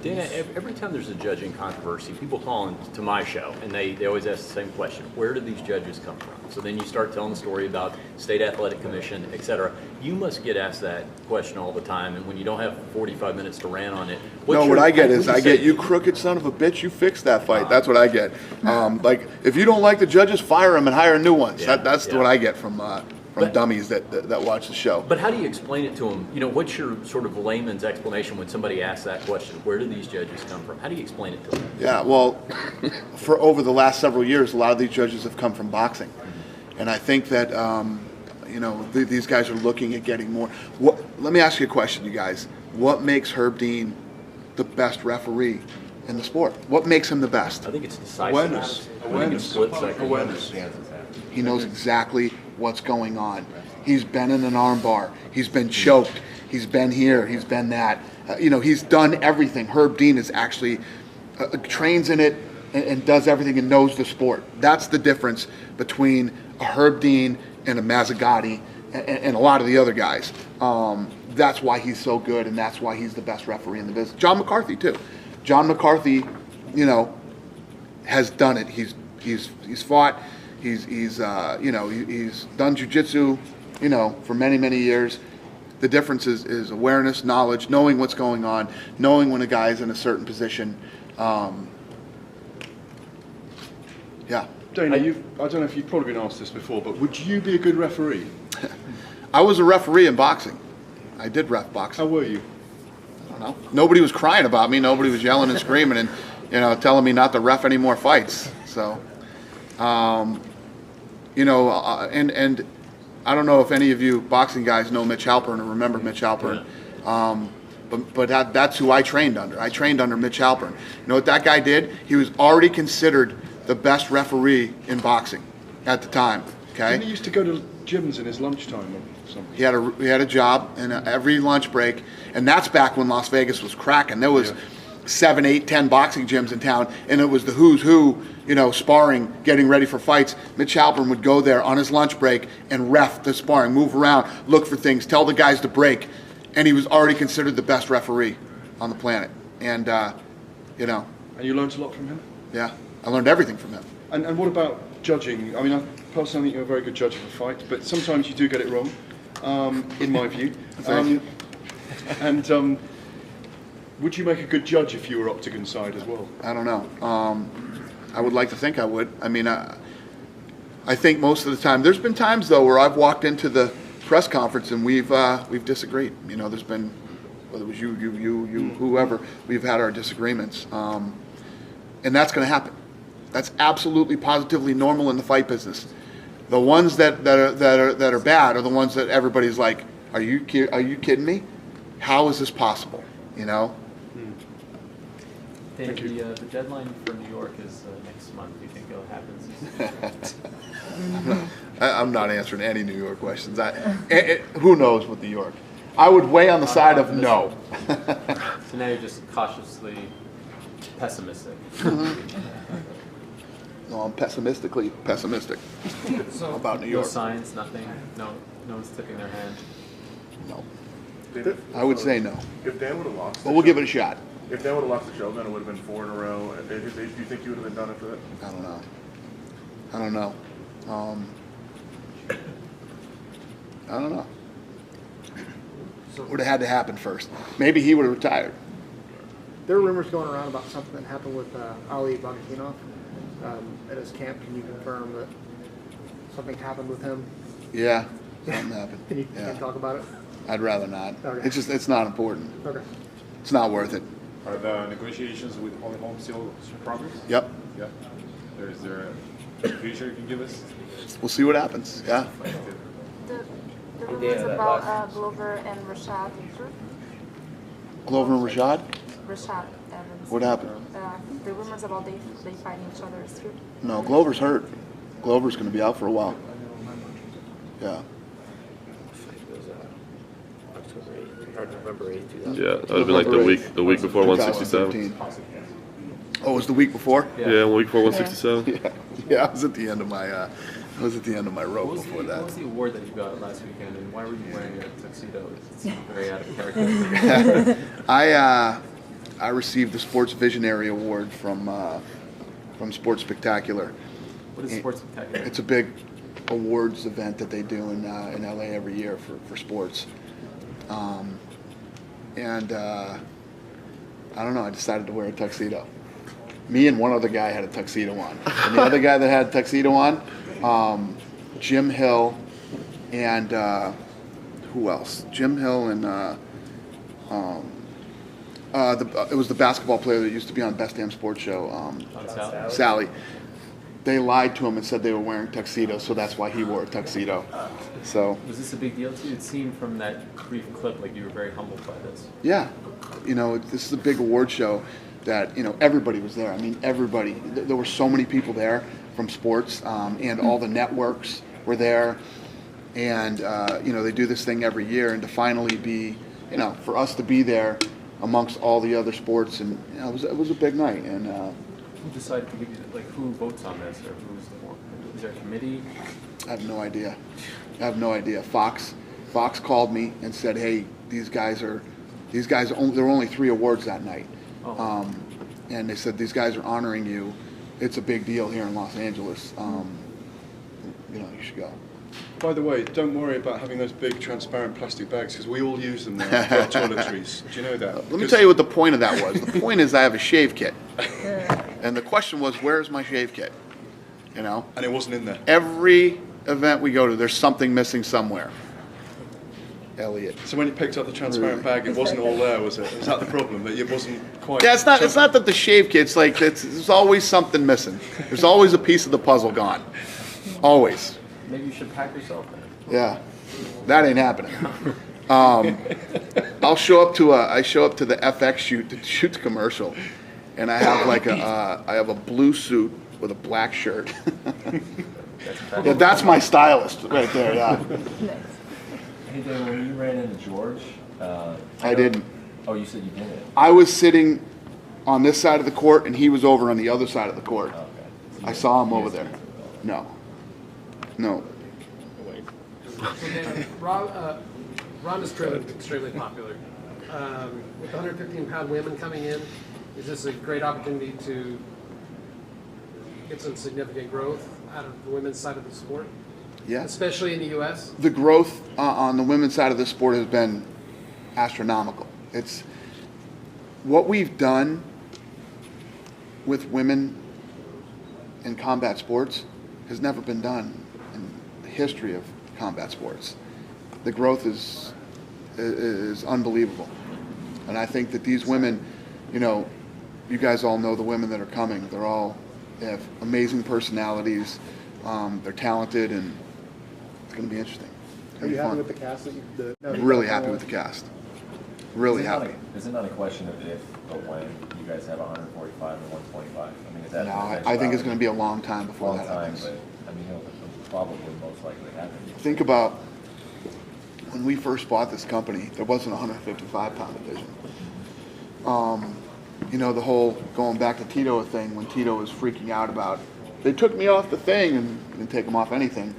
Dana, every time there's a judging controversy, people call into my show, and they always ask the same question: where do these judges come from? So then you start telling the story about State Athletic Commission, et cetera. You must get asked that question all the time, and when you don't have 45 minutes to rant on it, What I get is, you crooked son of a bitch, you fixed that fight. That's what I get. Like, if you don't like the judges, fire them and hire new ones. That's what I get from dummies that watch the show. But how do you explain it to them? What's your sort of layman's explanation when somebody asks that question? Where do these judges come from? How do you explain it to them? Yeah, well, for over the last several years, a lot of these judges have come from boxing. And I think that, these guys are looking at getting more. Let me ask you a question, you guys. What makes Herb Dean the best referee in the sport? What makes him the best? I think it's decisiveness. Awareness. He knows exactly what's going on. He's been in an arm bar. He's been choked. He's been here. He's been that. He's done everything. Herb Dean is actually trains in it and does everything and knows the sport. That's the difference between a Herb Dean and a Mazzagatti and a lot of the other guys. That's why he's so good, and that's why he's the best referee in the business. John McCarthy too. John McCarthy, has done it. He's fought. He's done jiu-jitsu, for many, many years. The difference is awareness, knowledge, knowing what's going on, knowing when a guy's in a certain position. Yeah. Dana, I don't know if you've probably been asked this before, but would you be a good referee? I was a referee in boxing. I did ref boxing. How were you? I don't know. Nobody was crying about me. Nobody was yelling and screaming and telling me not to ref any more fights. So, and I don't know if any of you boxing guys know Mitch Halpern or remember Mitch Halpern. But that's who I trained under. I trained under Mitch Halpern. You know what that guy did? He was already considered the best referee in boxing at the time. Okay. Didn't he used to go to gyms in his lunchtime or something? He had a job in every lunch break, and that's back when Las Vegas was cracking. There was 7, 8, 10 boxing gyms in town, and it was the who's who, sparring, getting ready for fights. Mitch Halpern would go there on his lunch break and ref the sparring, move around, look for things, tell the guys to break, and he was already considered the best referee on the planet. And And you learned a lot from him? Yeah, I learned everything from him. And what about judging? I mean, I personally think you're a very good judge of a fight, but sometimes you do get it wrong, in my view. Thank you. And Would you make a good judge if you were octagon side as well? I don't know. I would like to think I would. I mean, I think most of the time. There's been times though where I've walked into the press conference and we've disagreed. You know, there's been, whether it was you, whoever, we've had our disagreements, and that's going to happen. That's absolutely positively normal in the fight business. The ones that are bad are the ones that everybody's like, are you kidding me? How is this possible? You know. Dave, the deadline for New York is next month. Do you think it'll happen? I'm not answering any New York questions. Who knows with New York? I would weigh on the side of no. So now you're just cautiously pessimistic. No, I'm pessimistically pessimistic about New York. No signs, nothing. No one's tipping their hand. No. I would say no. If Dan would have lost, but we'll give it a shot. If Dan would have lost the Shogun, it would have been 4 in a row. Do you think you would have been done after that? I don't know. I don't know. Would have had to happen first. Maybe he would have retired. There are rumors going around about something that happened with Ali Bagatinov at his camp. Can you confirm that something happened with him? Yeah, something happened. Can you talk about it? I'd rather not. Okay. It's not important. Okay. It's not worth it. Are the negotiations with Holly Holm still in progress? Yep. Yeah. Is there a future you can give us? We'll see what happens. Yeah. The rumors about Glover and Rashad, true? Glover and Rashad? Rashad Evans. What happened? The rumors about they fighting each other is true. No, Glover's hurt. Glover's going to be out for a while. Yeah. November 8th, 2000. Yeah, that would have been like the week before 167. Oh, it was the week before? Yeah, week before 167. Yeah, I was at the end of my rope before that. What was the award that you got last weekend, and why were you wearing a tuxedo? It's very out of character. I received the Sports Visionary Award from Sports Spectacular. What is Sports Spectacular? It's a big awards event that they do in LA every year for sports. I don't know, I decided to wear a tuxedo. Me and one other guy had a tuxedo on. And the other guy that had a tuxedo on, Jim Hill and who else? Jim Hill and it was the basketball player that used to be on Best Damn Sports Show, Sally. They lied to him and said they were wearing tuxedos, so that's why he wore a tuxedo. So was this a big deal to you? It seemed from that brief clip like you were very humbled by this. Yeah, this is a big award show that everybody was there. I mean, everybody. There were so many people there from sports, and all the networks were there. And they do this thing every year, and to finally be, for us to be there amongst all the other sports, and it was a big night. And who decided to give you, who votes on this, or who's the one? Is there a committee? I have no idea. Fox called me and said, "Hey, these guys. There were only 3 awards that night, and they said these guys are honoring you. It's a big deal here in Los Angeles. You should go." By the way, don't worry about having those big transparent plastic bags because we all use them now for our toiletries. Do you know that? Let me tell you what the point of that was. The point is I have a shave kit. And the question was, where's my shave kit? And it wasn't in there. Every event we go to, there's something missing somewhere. Elliot. So when you picked up the transparent bag, it wasn't all there, was it? Was that the problem? That it wasn't quite... Yeah, it's not that the shave kit's there's always something missing. There's always a piece of the puzzle gone. Always. Maybe you should pack yourself then. Yeah, that ain't happening. I show up to the FX shoot the commercial, and I have a blue suit with a black shirt. Yeah, that's my stylist right there. Yeah. Hey, Dave, when you ran into George, I didn't. Oh, you said you didn't. I was sitting on this side of the court, and he was over on the other side of the court. Okay. So I saw him over there. No. So then, Ronda's extremely popular. With 115-pound women coming in, is this a great opportunity to get some significant growth out of the women's side of the sport? Yeah. Especially in the U.S.? The growth on the women's side of the sport has been astronomical. what we've done with women in combat sports has never been done in the history of combat sports. The growth is unbelievable. And I think that these women, you know, you guys all know the women that are coming. They have amazing personalities. They're talented, and it's going to be interesting. Are you happy with the cast? Really happy with the cast. Really happy. Is it not a question of if, but when you guys have 145 and 125? I mean, is that? No, I think it's going to be a long time before that happens. But I mean, it'll probably most likely happen. Think about when we first bought this company, there wasn't a 155-pound division. You know, the whole going back to Tito thing, when Tito was freaking out about, they took me off the thing, and didn't take him off anything.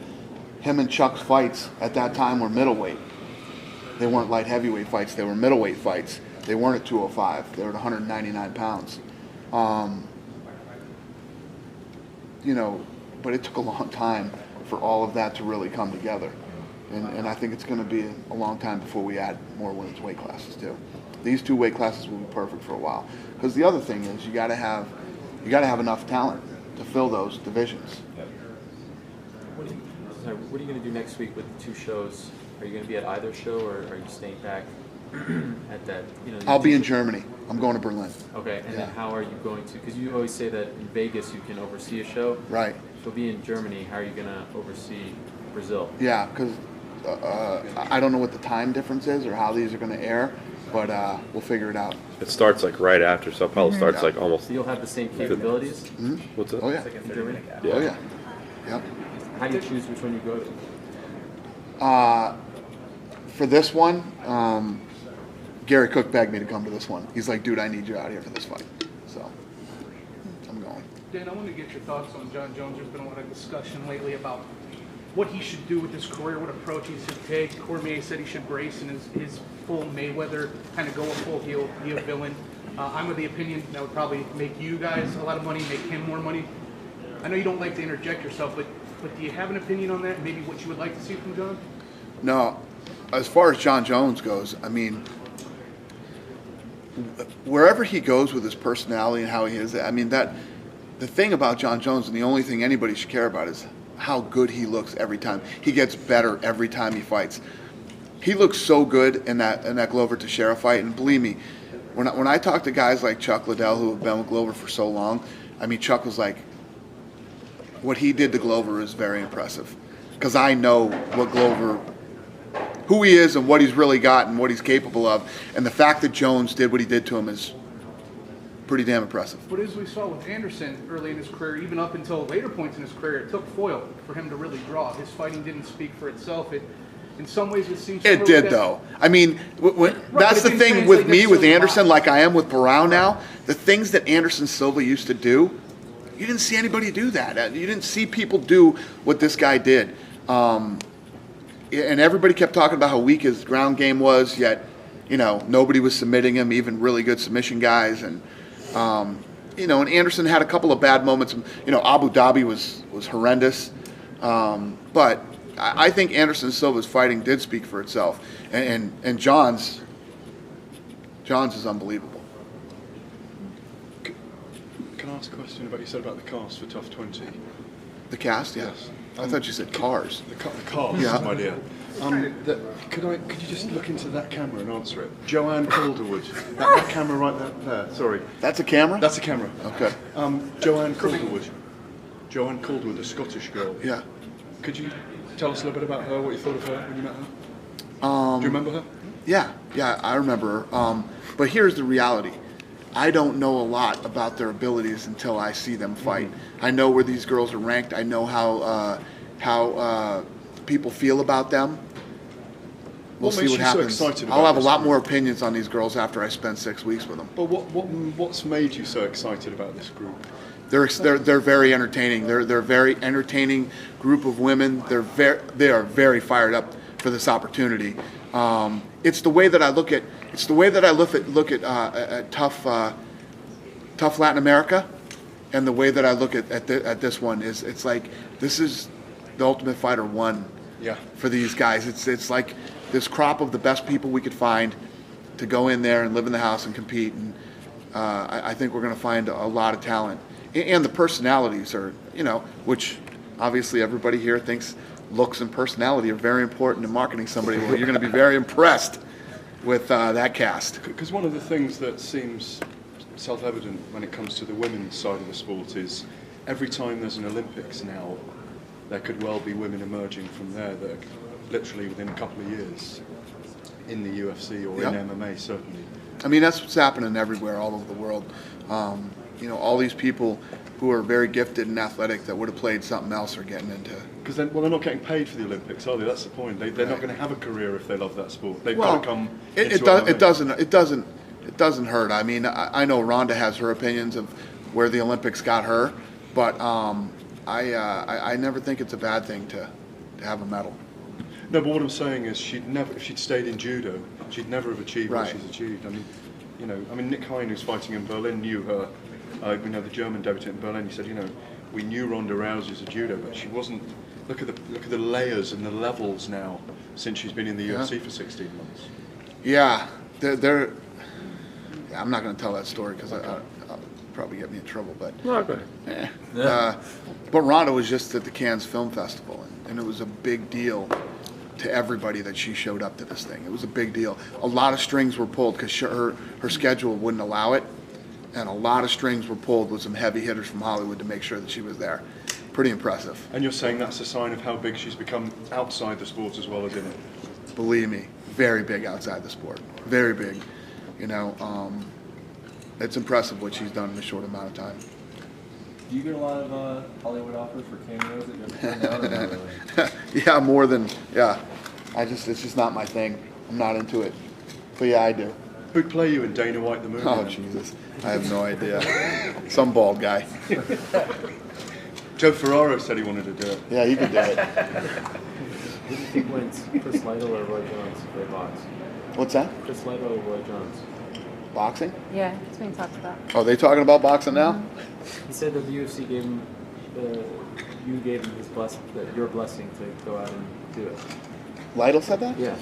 Him and Chuck's fights at that time were middleweight. They weren't light heavyweight fights, they were middleweight fights. They weren't at 205, they were at 199 pounds. You know, but it took a long time for all of that to really come together. And I think it's going to be a long time before we add more women's weight classes too. These 2 weight classes will be perfect for a while. Because the other thing is you got to have enough talent to fill those divisions. Yep. What are you going to do next week with the 2 shows? Are you going to be at either show, or are you staying back at that? You know, I'll be in Germany. I'm going to Berlin. Okay, and then how are you going to? Because you always say that in Vegas you can oversee a show. Right. So be in Germany. How are you going to oversee Brazil? Yeah, because I don't know what the time difference is or how these are going to air, but we'll figure it out. It starts like right after, so it probably starts like almost. So you'll have the same capabilities? Mm-hmm. What's that? Oh yeah. In Germany? Yeah. Oh yeah. Yep. How do you choose which one you go to? For this one, Gary Cook begged me to come to this one. He's like, dude, I need you out here for this fight. So I'm going. Dan, I want to get your thoughts on John Jones. There's been a lot of discussion lately about what he should do with his career, what approach he should take. Cormier said he should brace in his full Mayweather, kind of go a full heel, be a villain. I'm of the opinion that would probably make you guys a lot of money, make him more money. I know you don't like to interject yourself, but do you have an opinion on that? Maybe what you would like to see from John? No, as far as John Jones goes, I mean, wherever he goes with his personality and how he is, I mean, the thing about John Jones, and the only thing anybody should care about, is how good he looks every time. He gets better every time he fights. He looks so good in that Glover Teixeira fight, and believe me, when I talk to guys like Chuck Liddell who have been with Glover for so long, I mean, Chuck was like, what he did to Glover is very impressive, because I know what Glover, who he is and what he's really got and what he's capable of, and the fact that Jones did what he did to him is pretty damn impressive. But as we saw with Anderson early in his career, even up until later points in his career, it took foil for him to really draw. His fighting didn't speak for itself. In some ways, it seems. It did, though. I mean, that's the thing with me, with Anderson, like I am with Barão now. The things that Anderson Silva used to do, you didn't see anybody do that. You didn't see people do what this guy did. And everybody kept talking about how weak his ground game was, yet, you know, nobody was submitting him, even really good submission guys. And, you know, and Anderson had a couple of bad moments. You know, Abu Dhabi was horrendous. But I think Anderson Silva's fighting did speak for itself. And John's is unbelievable. Can I ask a question about, you said about the cast for Tough 20? The cast, yes. I thought you said cars. The cast, yeah. my dear. Could you just look into that camera and answer it? Joanne Calderwood. that camera right there, sorry. That's a camera? That's a camera. Okay. Joanne Calderwood. Joanne Calderwood, the Scottish girl. Yeah. Could you tell us a little bit about her, what you thought of her when you met her? Do you remember her? Yeah, I remember her. But here's the reality. I don't know a lot about their abilities until I see them fight. I know where these girls are ranked. I know how people feel about them. We'll see what happens. So excited about I'll have a lot more opinions on these girls after I spend 6 weeks with them. But what's made you so excited about this group? They're very entertaining. They're a very entertaining group of women. They are very fired up for this opportunity. It's the way that I look at. It's the way that I look at tough Latin America, and the way that I look at this one is, it's like this is the Ultimate Fighter 1 for these guys. It's like this crop of the best people we could find to go in there and live in the house and compete. And I think we're going to find a lot of talent. And the personalities are, which obviously everybody here thinks looks and personality are very important in marketing somebody. Well, you're going to be very impressed with that cast. Because one of the things that seems self-evident when it comes to the women's side of the sport is every time there's an Olympics now, there could well be women emerging from there that are literally within a couple of years in the UFC or in MMA, certainly. I mean, that's what's happening everywhere, all over the world. All these people who are very gifted and athletic that would have played something else are getting into. Because they're not getting paid for the Olympics, are they? That's the point. They're not going to have a career if they love that sport. They've got to come. It doesn't hurt. I mean, I know Rhonda has her opinions of where the Olympics got her, but I never think it's a bad thing to have a medal. No, but what I'm saying is if she'd stayed in judo, she'd never have achieved what she's achieved. I mean, Nick Hein, who's fighting in Berlin, knew her. We know the German debutant in Berlin. He said, we knew Ronda Rousey as a judo, but she wasn't. Look at the layers and the levels now since she's been in the UFC for 16 months. Yeah, I'm not going to tell that story because I'll probably get me in trouble. But but Ronda was just at the Cannes Film Festival, and it was a big deal to everybody that she showed up to this thing. It was a big deal. A lot of strings were pulled because her schedule wouldn't allow it, and a lot of strings were pulled with some heavy hitters from Hollywood to make sure that she was there. Pretty impressive. And you're saying that's a sign of how big she's become outside the sport as well as in it? Believe me, very big outside the sport. Very big. It's impressive what she's done in a short amount of time. Do you get a lot of Hollywood offers for cameos that you have to turn down, or not really? Yeah, more than, it's just not my thing. I'm not into it. But yeah, I do. Who'd play you in Dana White the movie? Oh, Jesus. I have no idea. Some bald guy. Joe Ferraro said he wanted to do it. Yeah, he could do it. Who do you think wins, Chris Lytle or Roy Jones if they box? What's that? Chris Lytle or Roy Jones? Boxing? Yeah, that's being talked about. Are they talking about boxing now? He said that the UFC gave him, you gave him your blessing to go out and do it. Lytle said that? Yeah.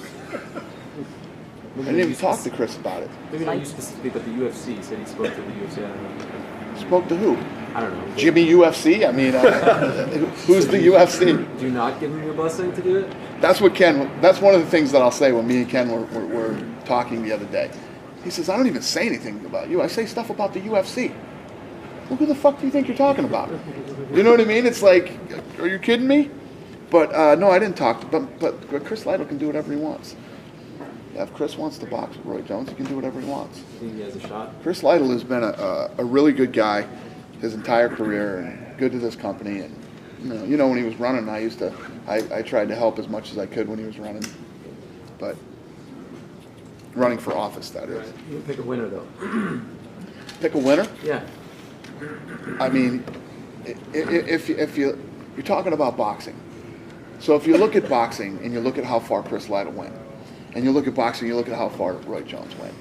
I didn't even talk to Chris about it. Maybe not you specifically, but the UFC said he spoke to the UFC. I don't know. Spoke to who? I don't know. Jimmy UFC? I mean, who's the UFC? Do you not give him your blessing to do it? That's one of the things that I'll say when me and Ken were talking the other day. He says, I don't even say anything about you. I say stuff about the UFC. Well, who the fuck do you think you're talking about? You know what I mean? It's like, are you kidding me? But no, I didn't talk. But Chris Lytle can do whatever he wants. Yeah, if Chris wants to box with Roy Jones, he can do whatever he wants. Think he has a shot? Chris Lytle has been a really good guy his entire career and good to this company. And when he was running, I tried to help as much as I could when he was running. But running for office, that is. Right. You pick a winner, though. Pick a winner? Yeah. I mean, if you're talking about boxing, so if you look at boxing and you look at how far Chris Lytle went, and you look at boxing, you look at how far Roy Jones went.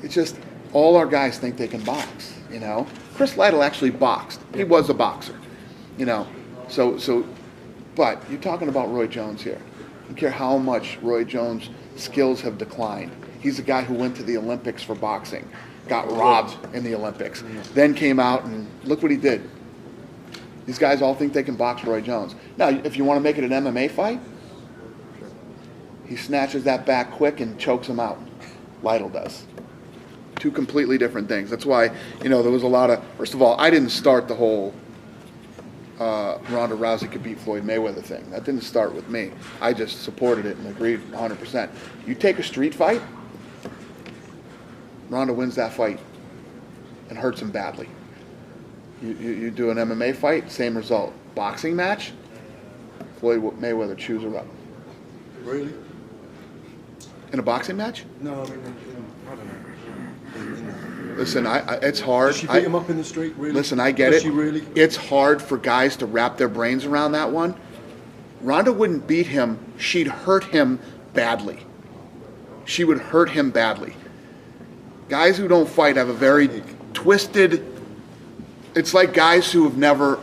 It's just all our guys think they can box. Chris Lytle actually boxed. He was a boxer. So, but you're talking about Roy Jones here. I don't care how much Roy Jones' skills have declined. He's a guy who went to the Olympics for boxing, got robbed in the Olympics, then came out and look what he did. These guys all think they can box Roy Jones. Now, if you want to make it an MMA fight, he snatches that back quick and chokes him out. Lytle does. Two completely different things. That's why, there was a lot of, first of all, I didn't start the whole Ronda Rousey could beat Floyd Mayweather thing. That didn't start with me. I just supported it and agreed 100%. You take a street fight, Ronda wins that fight and hurts him badly. You do an MMA fight, same result. Boxing match, Floyd Mayweather chews her up. Really? In a boxing match? No, I don't know. Listen, it's hard. Did she beat him up in the street, really? Listen, I get Does it. she really? It's hard for guys to wrap their brains around that one. Ronda wouldn't beat him. She'd hurt him badly. She would hurt him badly. Guys who don't fight have a very twisted... It's like guys who have never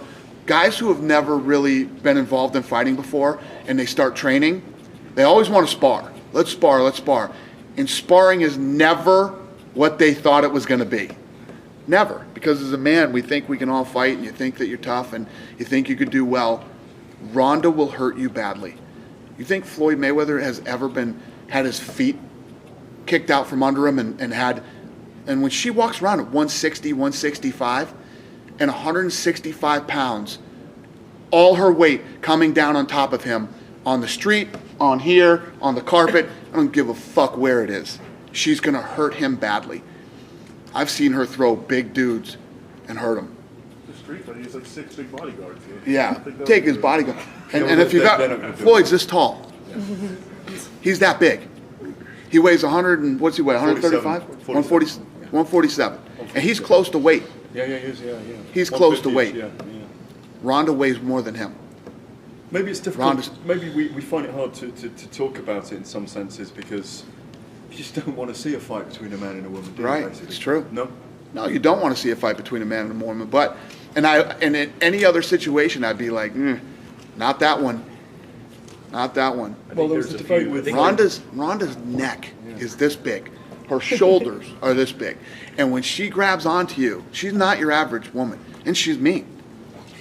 really been involved in fighting before, and they start training. They always want to spar. Let's spar. And sparring is never what they thought it was going to be. Never. Because as a man, we think we can all fight, and you think that you're tough, and you think you could do well. Ronda will hurt you badly. You think Floyd Mayweather has ever had his feet kicked out from under him and when she walks around at 160, 165, and 165 pounds, all her weight coming down on top of him on the street, on here, on the carpet, I don't give a fuck where it is. She's going to hurt him badly. I've seen her throw big dudes and hurt him. The street fight, he's like 6 big bodyguards. Yeah, take his bodyguard. And if you got, Floyd's this tall. He's that big. He weighs 100 and, what's he weigh, 135? 147. And he's close to weight. Yeah, he is, yeah. He's close to weight. Yeah. Ronda weighs more than him. Maybe it's difficult. Maybe we find it hard to talk about it in some senses because you just don't want to see a fight between a man and a woman. Right, it's true. No, you don't want to see a fight between a man and a woman. But and in any other situation, I'd be like, not that one, not that one. Well, there was a debate with Ronda's neck is this big, her shoulders are this big, and when she grabs onto you, she's not your average woman, and she's mean.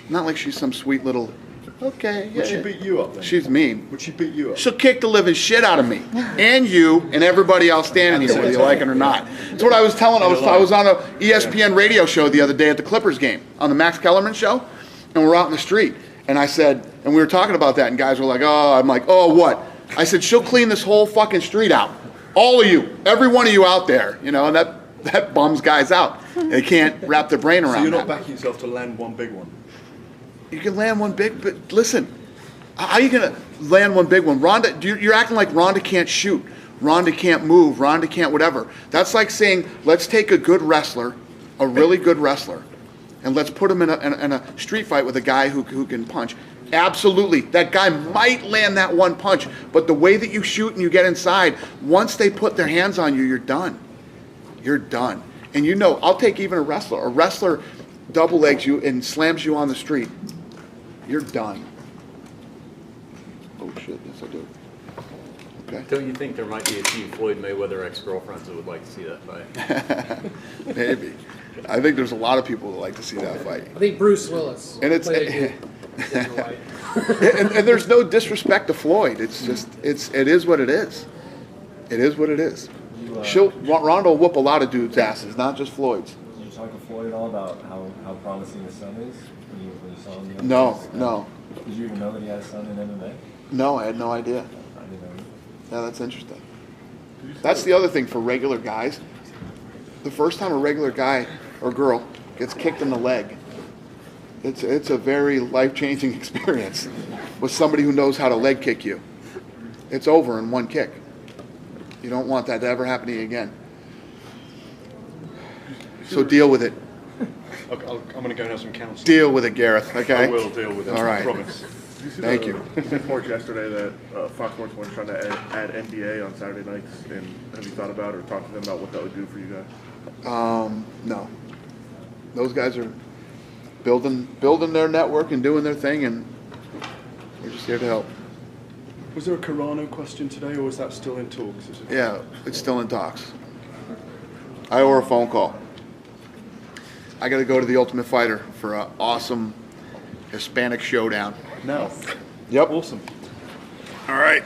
Not like she's some sweet little. Okay. Would she beat you up then? She's mean. Would she beat you up? She'll kick the living shit out of me and you and everybody else standing here, whether you like it or not. That's what I was telling. I was on a ESPN radio show the other day at the Clippers game on the Max Kellerman show, and we're out in the street, and I said, and we were talking about that, and guys were like, "Oh," I'm like, "Oh, what?" I said, "She'll clean this whole fucking street out, all of you, every one of you out there, you know," and that bums guys out. They can't wrap their brain around that. So you're not backing yourself to land one big one. You can land one big, but listen, how are you going to land one big one? Ronda, you're acting like Ronda can't shoot, Ronda can't move, Ronda can't whatever. That's like saying, let's take a good wrestler, a really good wrestler, and let's put him in a street fight with a guy who can punch. Absolutely, that guy might land that one punch, but the way that you shoot and you get inside, once they put their hands on you, you're done. You're done. And you know, I'll take even a wrestler. A wrestler double legs you and slams you on the street. You're done. Oh shit, yes I do. Okay. Don't you think there might be a few Floyd Mayweather ex-girlfriends that would like to see that fight? Maybe. I think there's a lot of people that like to see that fight. I think Bruce Willis. And it's and there's no disrespect to Floyd. It's just it is what it is. It is what it is. Ronda will whoop a lot of dudes' asses, not just Floyd's. Did you talk to Floyd at all about how promising his son is? When you saw him? No. Did you even know that he had a son in MMA? No, I had no idea. I didn't know. Yeah, that's interesting. That's the other thing for regular guys. The first time a regular guy or girl gets kicked in the leg, it's a very life-changing experience with somebody who knows how to leg kick you. It's over in one kick. You don't want that to ever happen to you again. So deal with it. I'm going to go and have some counseling. Deal with it, Gareth, okay? I will deal with it. All right. I promise. Thank you. Report yesterday that Fox Sports was trying to add NBA on Saturday nights, and have you thought about or talked to them about what that would do for you guys? No. Those guys are building their network and doing their thing, and we're just here to help. Was there a Carano question today, or was that still in talks? Yeah, it's still in talks. I owe her a phone call. I got to go to the Ultimate Fighter for an awesome Hispanic showdown. No. Yep. Awesome. All right.